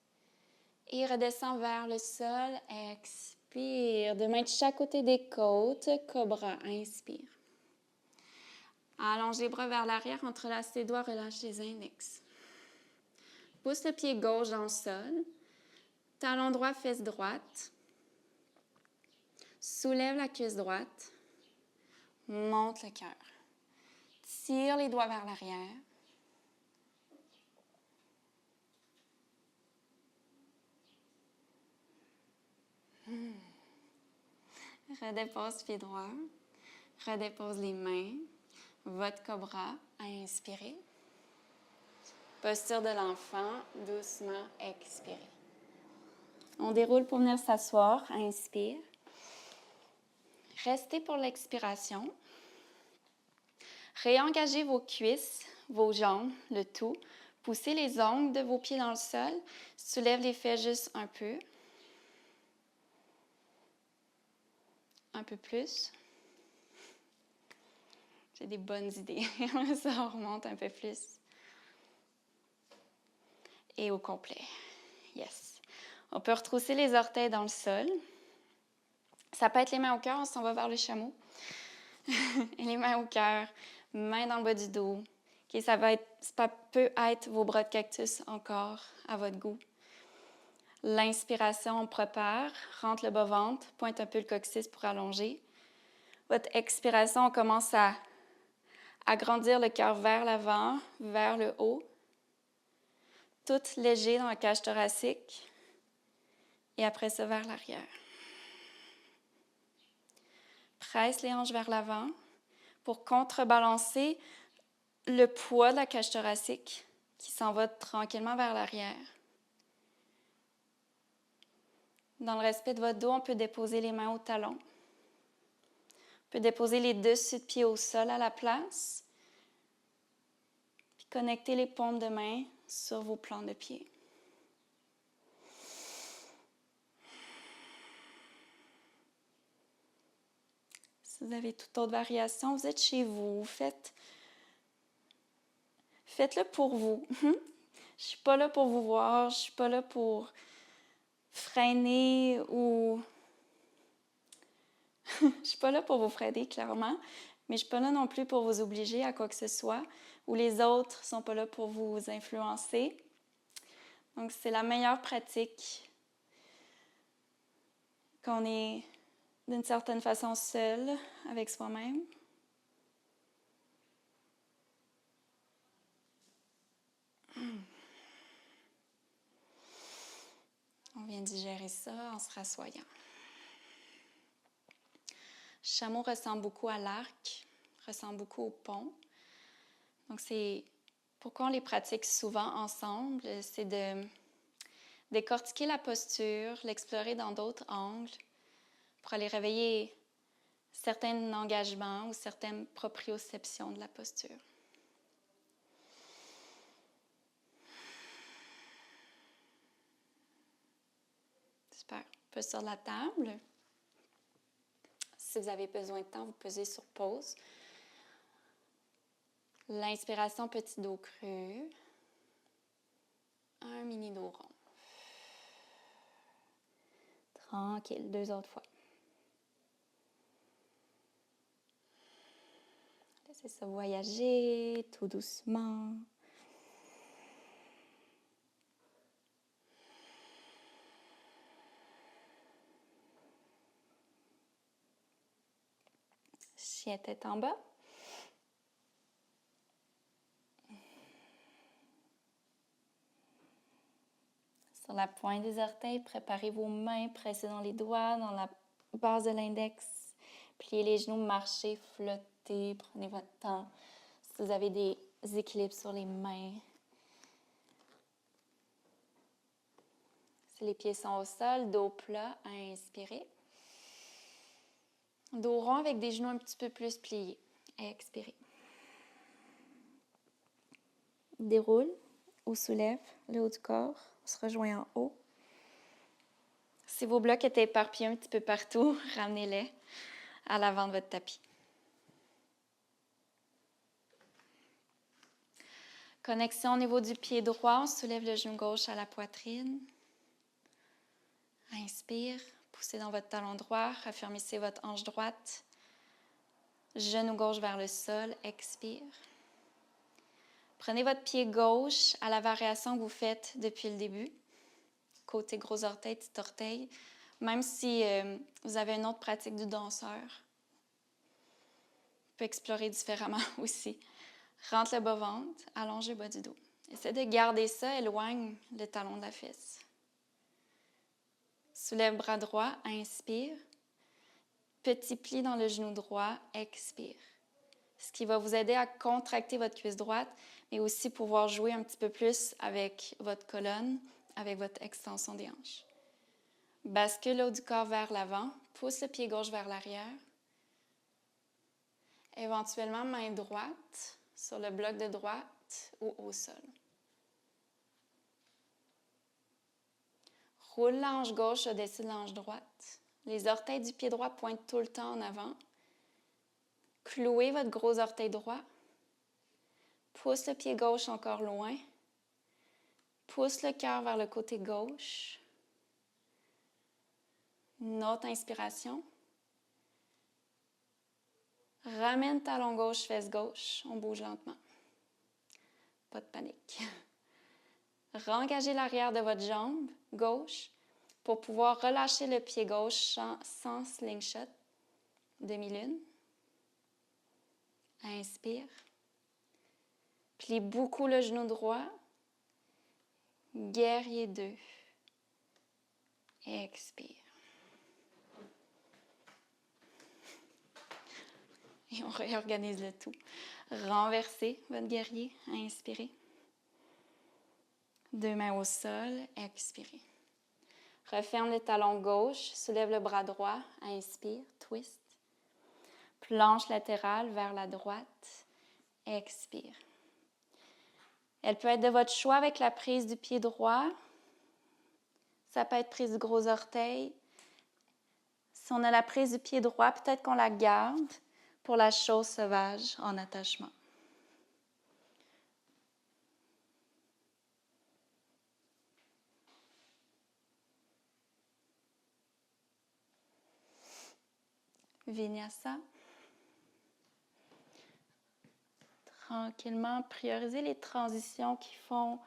Et redescends vers le sol, expire. Deux mains de chaque côté des côtes, cobra, inspire. Allonge les bras vers l'arrière, entrelace les doigts, relâche les index. Pousse le pied gauche dans le sol. Talon droit, fesse droite. Soulève la cuisse droite. Monte le cœur. Tire les doigts vers l'arrière. Redépose pied droit. Redépose les mains. Votre cobra, inspirez. Posture de l'enfant, doucement expirez. On déroule pour venir s'asseoir, inspire. Restez pour l'expiration. Réengagez vos cuisses, vos jambes, le tout. Poussez les ongles de vos pieds dans le sol. Soulève les fesses juste un peu. Un peu plus. J'ai des bonnes idées. Ça, on remonte un peu plus. Et au complet. Yes. On peut retrousser les orteils dans le sol. Ça peut être les mains au cœur, on s'en va vers le chameau. Et les mains au cœur, mains dans le bas du dos. Okay, ça peut être vos bras de cactus encore à votre goût. L'inspiration, on prépare, rentre le bas-ventre, pointe un peu le coccyx pour allonger. Votre expiration, on commence à agrandir le cœur vers l'avant, vers le haut. Tout léger dans la cage thoracique. Et après ça, vers l'arrière. Presse les hanches vers l'avant pour contrebalancer le poids de la cage thoracique qui s'en va tranquillement vers l'arrière. Dans le respect de votre dos, on peut déposer les mains au talon. On peut déposer les dessus de pieds au sol à la place. Puis connecter les paumes de main sur vos plans de pied. Si vous avez toute autre variation, vous êtes chez vous, faites-le pour vous. Je ne suis pas là pour vous voir, je ne suis pas là pour freiner ou... je ne suis pas là pour vous freiner, clairement, mais je ne suis pas là non plus pour vous obliger à quoi que ce soit, ou les autres ne sont pas là pour vous influencer. Donc, c'est la meilleure pratique qu'on est d'une certaine façon seul avec soi-même. On vient digérer ça en se rassoyant. Chameau ressemble beaucoup à l'arc, ressemble beaucoup au pont. Donc, c'est pourquoi on les pratique souvent ensemble, c'est de décortiquer la posture, l'explorer dans d'autres angles pour aller réveiller certains engagements ou certaines proprioceptions de la posture. Super. Posture de la table. Si vous avez besoin de temps, vous posez sur pause. L'inspiration, petit dos creux. Un mini dos rond. Tranquille, 2 autres fois. Laissez ça voyager tout doucement. Chien tête en bas. Sur la pointe des orteils, préparez vos mains, pressez dans les doigts, dans la base de l'index. Pliez les genoux, marchez, flottez, prenez votre temps. Si vous avez des équilibres sur les mains. Si les pieds sont au sol, dos plat, inspirez. Dos rond avec des genoux un petit peu plus pliés. Expirez. Déroule ou soulève le haut du corps. On se rejoint en haut. Si vos blocs étaient éparpillés un petit peu partout, ramenez-les à l'avant de votre tapis. Connexion au niveau du pied droit. On soulève le genou gauche à la poitrine. Inspire. Poussez dans votre talon droit. Raffermissez votre hanche droite. Genou gauche vers le sol. Expire. Prenez votre pied gauche à la variation que vous faites depuis le début. Côté gros orteil, petit orteil. Même si vous avez une autre pratique du danseur, vous pouvez explorer différemment aussi. Rentre le bas-ventre, allonge le bas du dos. Essayez de garder ça, éloigne le talon de la fesse. Soulève bras droit, inspire. Petit pli dans le genou droit, expire. Ce qui va vous aider à contracter votre cuisse droite, mais aussi pouvoir jouer un petit peu plus avec votre colonne, avec votre extension des hanches. Bascule le haut du corps vers l'avant, pousse le pied gauche vers l'arrière. Éventuellement, main droite sur le bloc de droite ou au sol. Roule la hanche gauche au-dessus de la hanche droite. Les orteils du pied droit pointent tout le temps en avant. Clouez votre gros orteil droit. Pousse le pied gauche encore loin. Pousse le cœur vers le côté gauche. Une autre inspiration. Ramène talon gauche, fesse gauche. On bouge lentement. Pas de panique. Rengagez l'arrière de votre jambe gauche pour pouvoir relâcher le pied gauche sans slingshot. Demi-lune. Inspire. Plie beaucoup le genou droit. Guerrier 2. Expire. Et on réorganise le tout. Renversez votre guerrier. Inspirez. 2 mains au sol. Expirez. Referme le talon gauche. Soulève le bras droit. Inspire. Twist. Planche latérale vers la droite. Expire. Elle peut être de votre choix avec la prise du pied droit. Ça peut être prise du gros orteil. Si on a la prise du pied droit, peut-être qu'on la garde pour la chose sauvage en attachement. Vinyasa. Tranquillement, priorisez les transitions qui font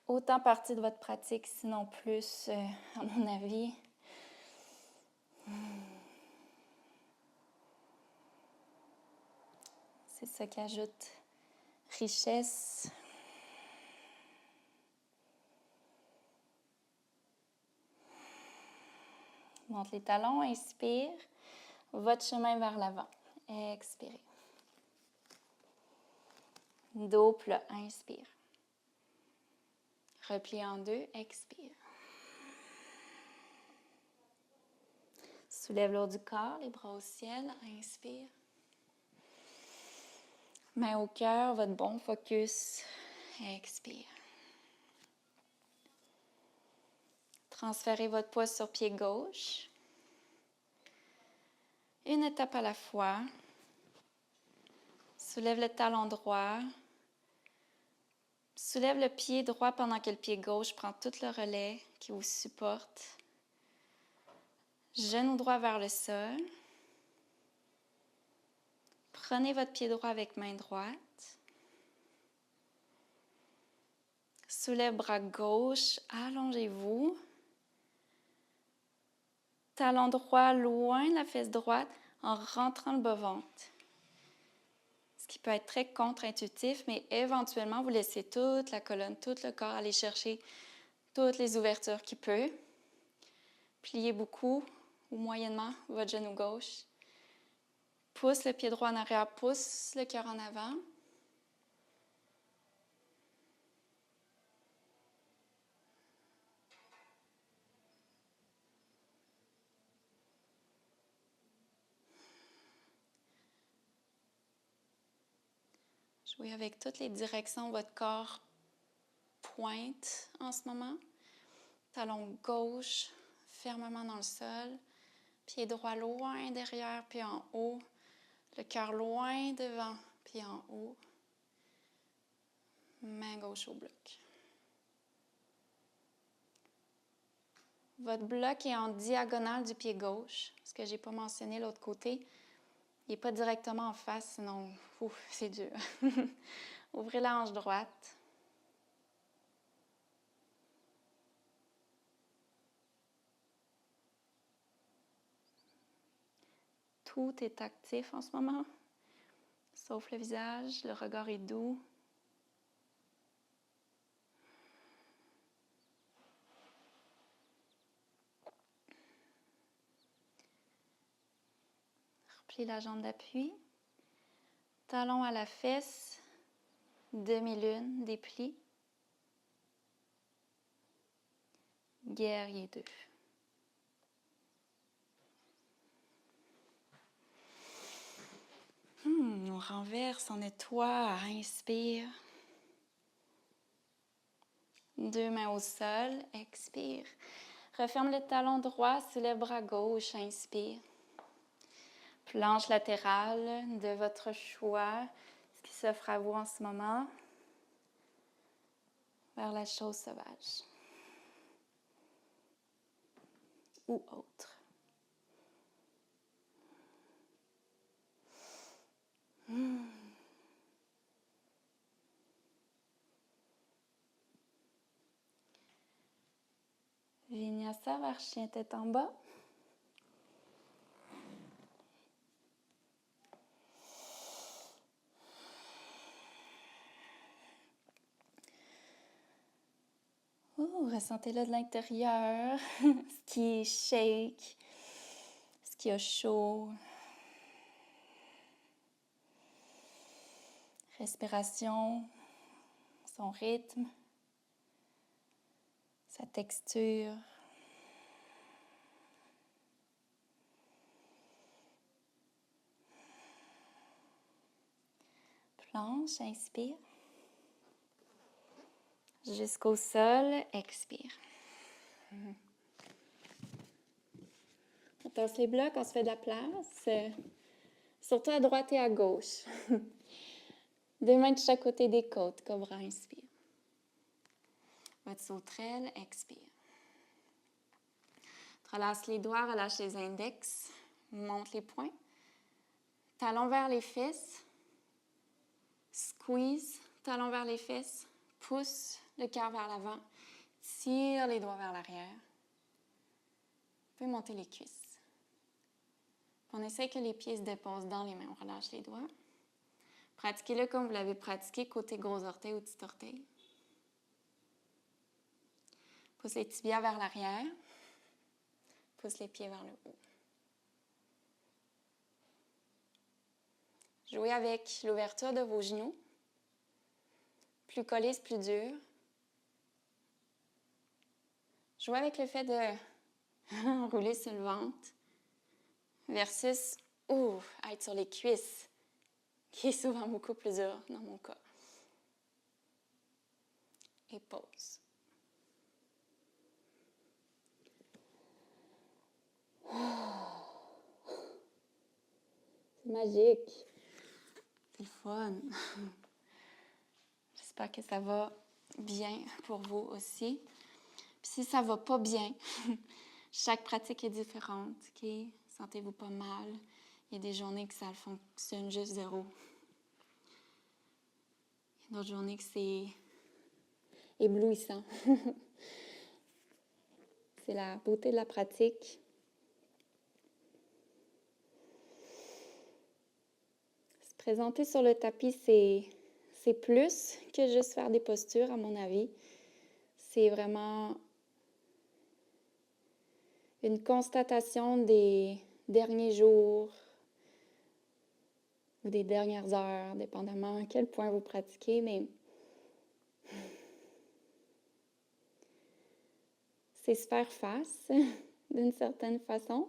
autant partie de votre pratique, sinon plus, à mon avis. C'est ça qui ajoute richesse. Monte les talons, inspire. Votre chemin vers l'avant. Expirez. Dos plat, inspire. Replie en 2, expire. Soulève le haut du corps, les bras au ciel, inspire. Main au cœur, votre bon focus, expire. Transférez votre poids sur pied gauche. Une étape à la fois. Soulève le talon droit. Soulève le pied droit pendant que le pied gauche prend tout le relais qui vous supporte. Genou droit vers le sol. Prenez votre pied droit avec main droite. Soulève bras gauche, allongez-vous. Talon droit loin de la fesse droite en rentrant le bas-ventre. Ce qui peut être très contre-intuitif, mais éventuellement, vous laissez toute la colonne, tout le corps aller chercher toutes les ouvertures qu'il peut. Pliez beaucoup ou moyennement votre genou gauche. Pousse le pied droit en arrière, pousse le cœur en avant. Jouez avec toutes les directions où votre corps pointe en ce moment. Talon gauche fermement dans le sol. Pied droit loin derrière, puis en haut. Le cœur loin devant, puis en haut. Main gauche au bloc. Votre bloc est en diagonale du pied gauche. Ce que je n'ai pas mentionné l'autre côté. Il n'est pas directement en face, sinon, c'est dur. Ouvrez la hanche droite. Tout est actif en ce moment, sauf le visage. Le regard est doux. Repliez la jambe d'appui. Talon à la fesse. Demi-lune, déplie. Guerrier 2. On renverse, on nettoie, inspire. 2 mains au sol, expire. Referme le talon droit, soulève bras gauche, inspire. Planche latérale de votre choix, ce qui s'offre à vous en ce moment, vers la chose sauvage ou autre. Vinyasa vers chien tête en bas. Ressentez-le de l'intérieur, ce qui shake, ce qui a chaud. Respiration, son rythme, sa texture. Planche, inspire. Jusqu'au sol, expire. On tasse les blocs, on se fait de la place, surtout à droite et à gauche. 2 mains de chaque côté des côtes, cobra, inspire. Votre sauterelle, expire. Relâche les doigts, relâche les index, monte les poings. Talons vers les fesses, squeeze, talons vers les fesses, pousse le cœur vers l'avant, tire les doigts vers l'arrière. Vous pouvez monter les cuisses. On essaie que les pieds se déposent dans les mains, on relâche les doigts. Pratiquez-le comme vous l'avez pratiqué, côté gros orteil ou petit orteil. Pousse les tibias vers l'arrière. Pousse les pieds vers le haut. Jouez avec l'ouverture de vos genoux. Plus collés, plus dur. Jouez avec le fait de rouler sur le ventre versus être sur les cuisses, qui est souvent beaucoup plus dur dans mon cas. Et pause. C'est magique. C'est le fun. J'espère que ça va bien pour vous aussi. Puis si ça va pas bien, chaque pratique est différente. Okay? Sentez-vous pas mal. Il y a des journées que ça fonctionne juste 0. Il y a d'autres journées que c'est éblouissant. C'est la beauté de la pratique. Se présenter sur le tapis, c'est plus que juste faire des postures, à mon avis. C'est vraiment une constatation des derniers jours, ou des dernières heures, dépendamment à quel point vous pratiquez, mais c'est se faire face d'une certaine façon,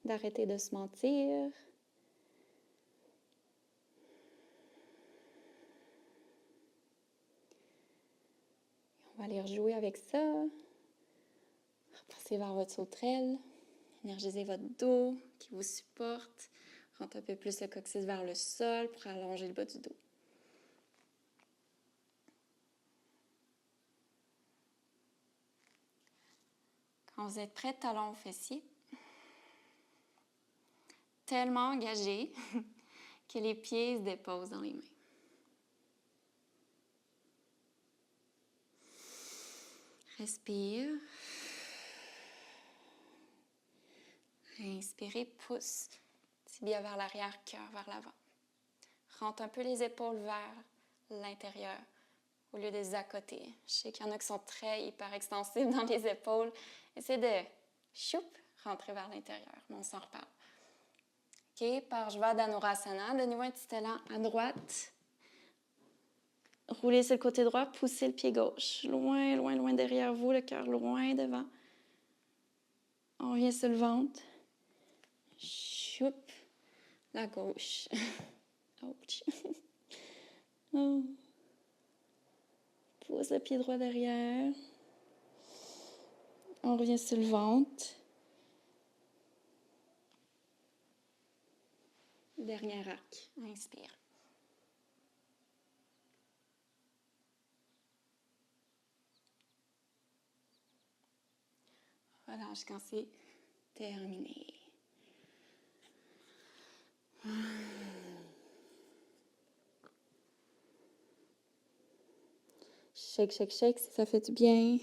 d'arrêter de se mentir. On va aller rejouer avec ça. Repassez vers votre sauterelle. Énergisez votre dos qui vous supporte. Rentre un peu plus le coccyx vers le sol pour allonger le bas du dos. Quand vous êtes prêt, talon aux fessiers. Tellement engagé que les pieds se déposent dans les mains. Respire. Inspirez, pousse. Tibia vers l'arrière, cœur vers l'avant. Rentre un peu les épaules vers l'intérieur au lieu des à-côté. Je sais qu'il y en a qui sont très hyper extensifs dans les épaules. Essayez de choup, rentrer vers l'intérieur, mais on s'en reparle. OK, Parshva Dhanurasana. Donnez-vous un petit élan à droite. Roulez sur le côté droit, poussez le pied gauche. Loin, loin, loin derrière vous, le cœur loin devant. On revient sur le ventre. Choup, la gauche. Ouch. Oh. Pousse le pied droit derrière. On revient sur le ventre. Dernier arc. Inspire. Voilà, jusqu'à c'est terminé. Shake, shake, shake, si ça fait du bien.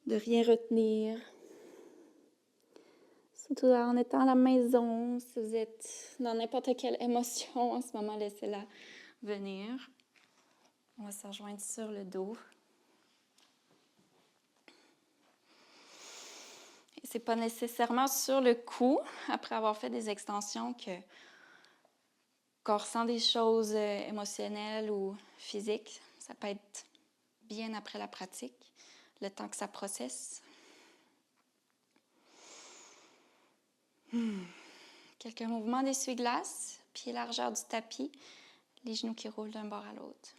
De rien retenir. Surtout en étant à la maison, si vous êtes dans n'importe quelle émotion en ce moment, laissez-la venir. On va se rejoindre sur le dos. Ce n'est pas nécessairement sur le cou, après avoir fait des extensions, qu'on ressent des choses émotionnelles ou physiques. Ça peut être bien après la pratique, le temps que ça processe. Quelques mouvements d'essuie-glace, pied largeur du tapis, les genoux qui roulent d'un bord à l'autre.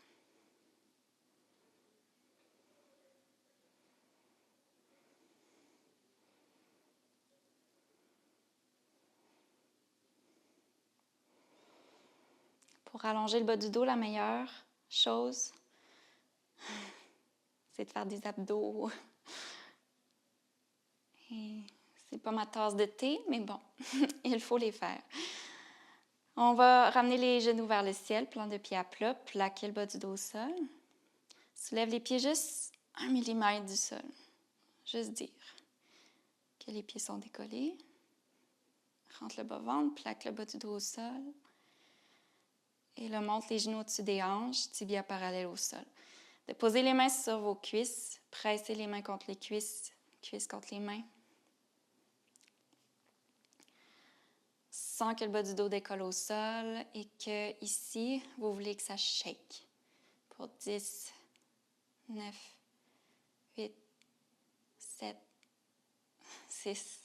Pour allonger le bas du dos, la meilleure chose, c'est de faire des abdos. Et c'est pas ma tasse de thé, mais bon, il faut les faire. On va ramener les genoux vers le ciel, plan de pied à plat, plaquer le bas du dos au sol. Soulève les pieds juste 1 millimètre du sol. Juste dire que les pieds sont décollés. Rentre le bas-ventre, plaque le bas du dos au sol. Et là, monte les genoux au-dessus des hanches, tibia parallèle au sol. Déposez les mains sur vos cuisses, pressez les mains contre les cuisses, cuisses contre les mains. Sans que le bas du dos décolle au sol et que ici, vous voulez que ça shake. Pour 10, 9, 8, 7, 6,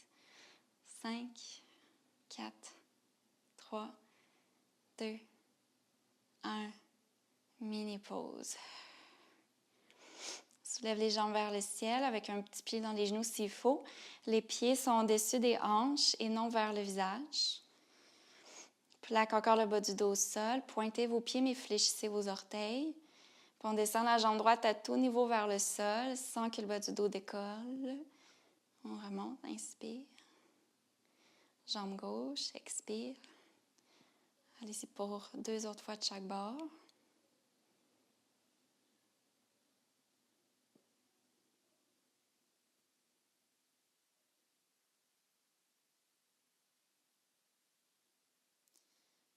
5, 4, 3, 2, 1. Mini-pause. Soulève les jambes vers le ciel avec un petit pied dans les genoux s'il faut. Les pieds sont au-dessus des hanches et non vers le visage. Plaque encore le bas du dos au sol. Pointez vos pieds mais fléchissez vos orteils. Puis on descend la jambe droite à tout niveau vers le sol sans que le bas du dos décolle. On remonte, inspire. Jambe gauche, expire. Allez-y pour 2 autres fois de chaque bord.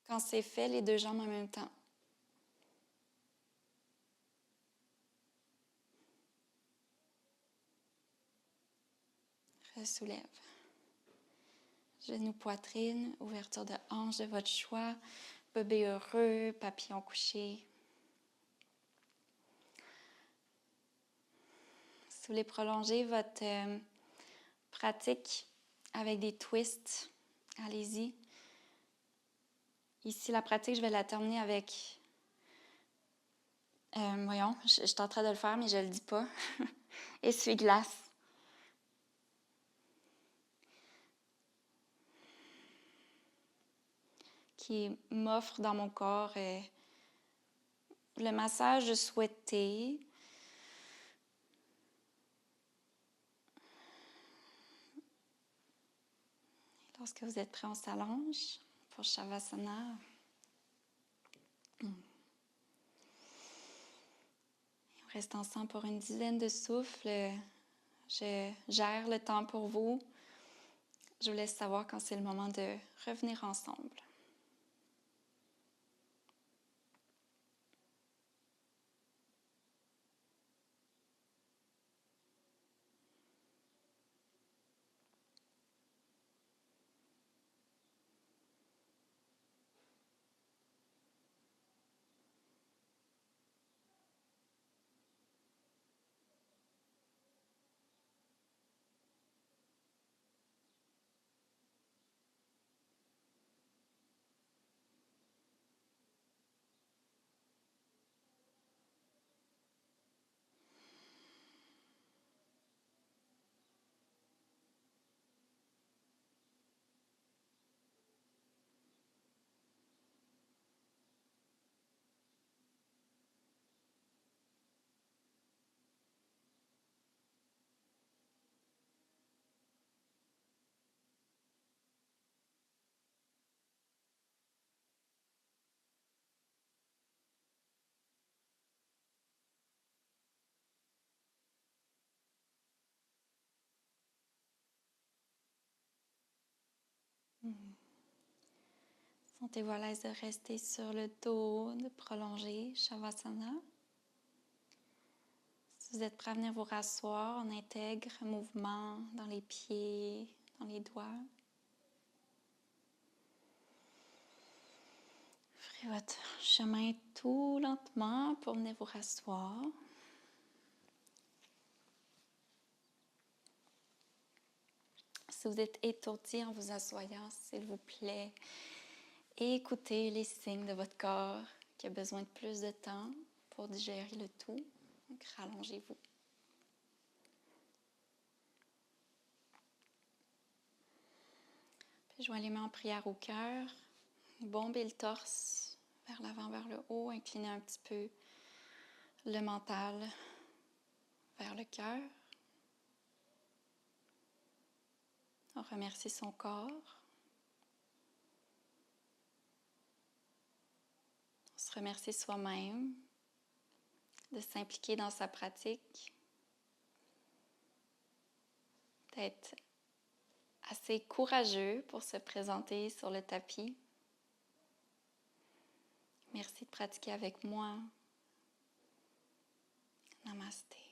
Quand c'est fait, les 2 jambes en même temps. Soulève. Genoux, poitrine, ouverture de hanche de votre choix, bébé heureux, papillon couché. Si vous voulez prolonger votre pratique avec des twists, allez-y. Ici, la pratique, je vais la terminer avec... voyons, je suis en train de le faire, mais je ne le dis pas. Essuie-glace. Qui m'offre dans mon corps le massage souhaité. Lorsque vous êtes prêt, on s'allonge pour Shavasana. On reste ensemble pour une dizaine de souffles. Je gère le temps pour vous. Je vous laisse savoir quand c'est le moment de revenir ensemble. Sentez-vous à l'aise de rester sur le dos, de prolonger Shavasana. Si vous êtes prêt à venir vous rasseoir, on intègre un mouvement dans les pieds, dans les doigts. Ouvrez votre chemin tout lentement pour venir vous rasseoir. Si vous êtes étourdi en vous assoyant, s'il vous plaît, écoutez les signes de votre corps qui a besoin de plus de temps pour digérer le tout. Donc, rallongez-vous. Puis, joignez les mains en prière au cœur. Bombez le torse vers l'avant, vers le haut. Inclinez un petit peu le mental vers le cœur. On remercie son corps. On se remercie soi-même de s'impliquer dans sa pratique, d'être assez courageux pour se présenter sur le tapis. Merci de pratiquer avec moi. Namasté.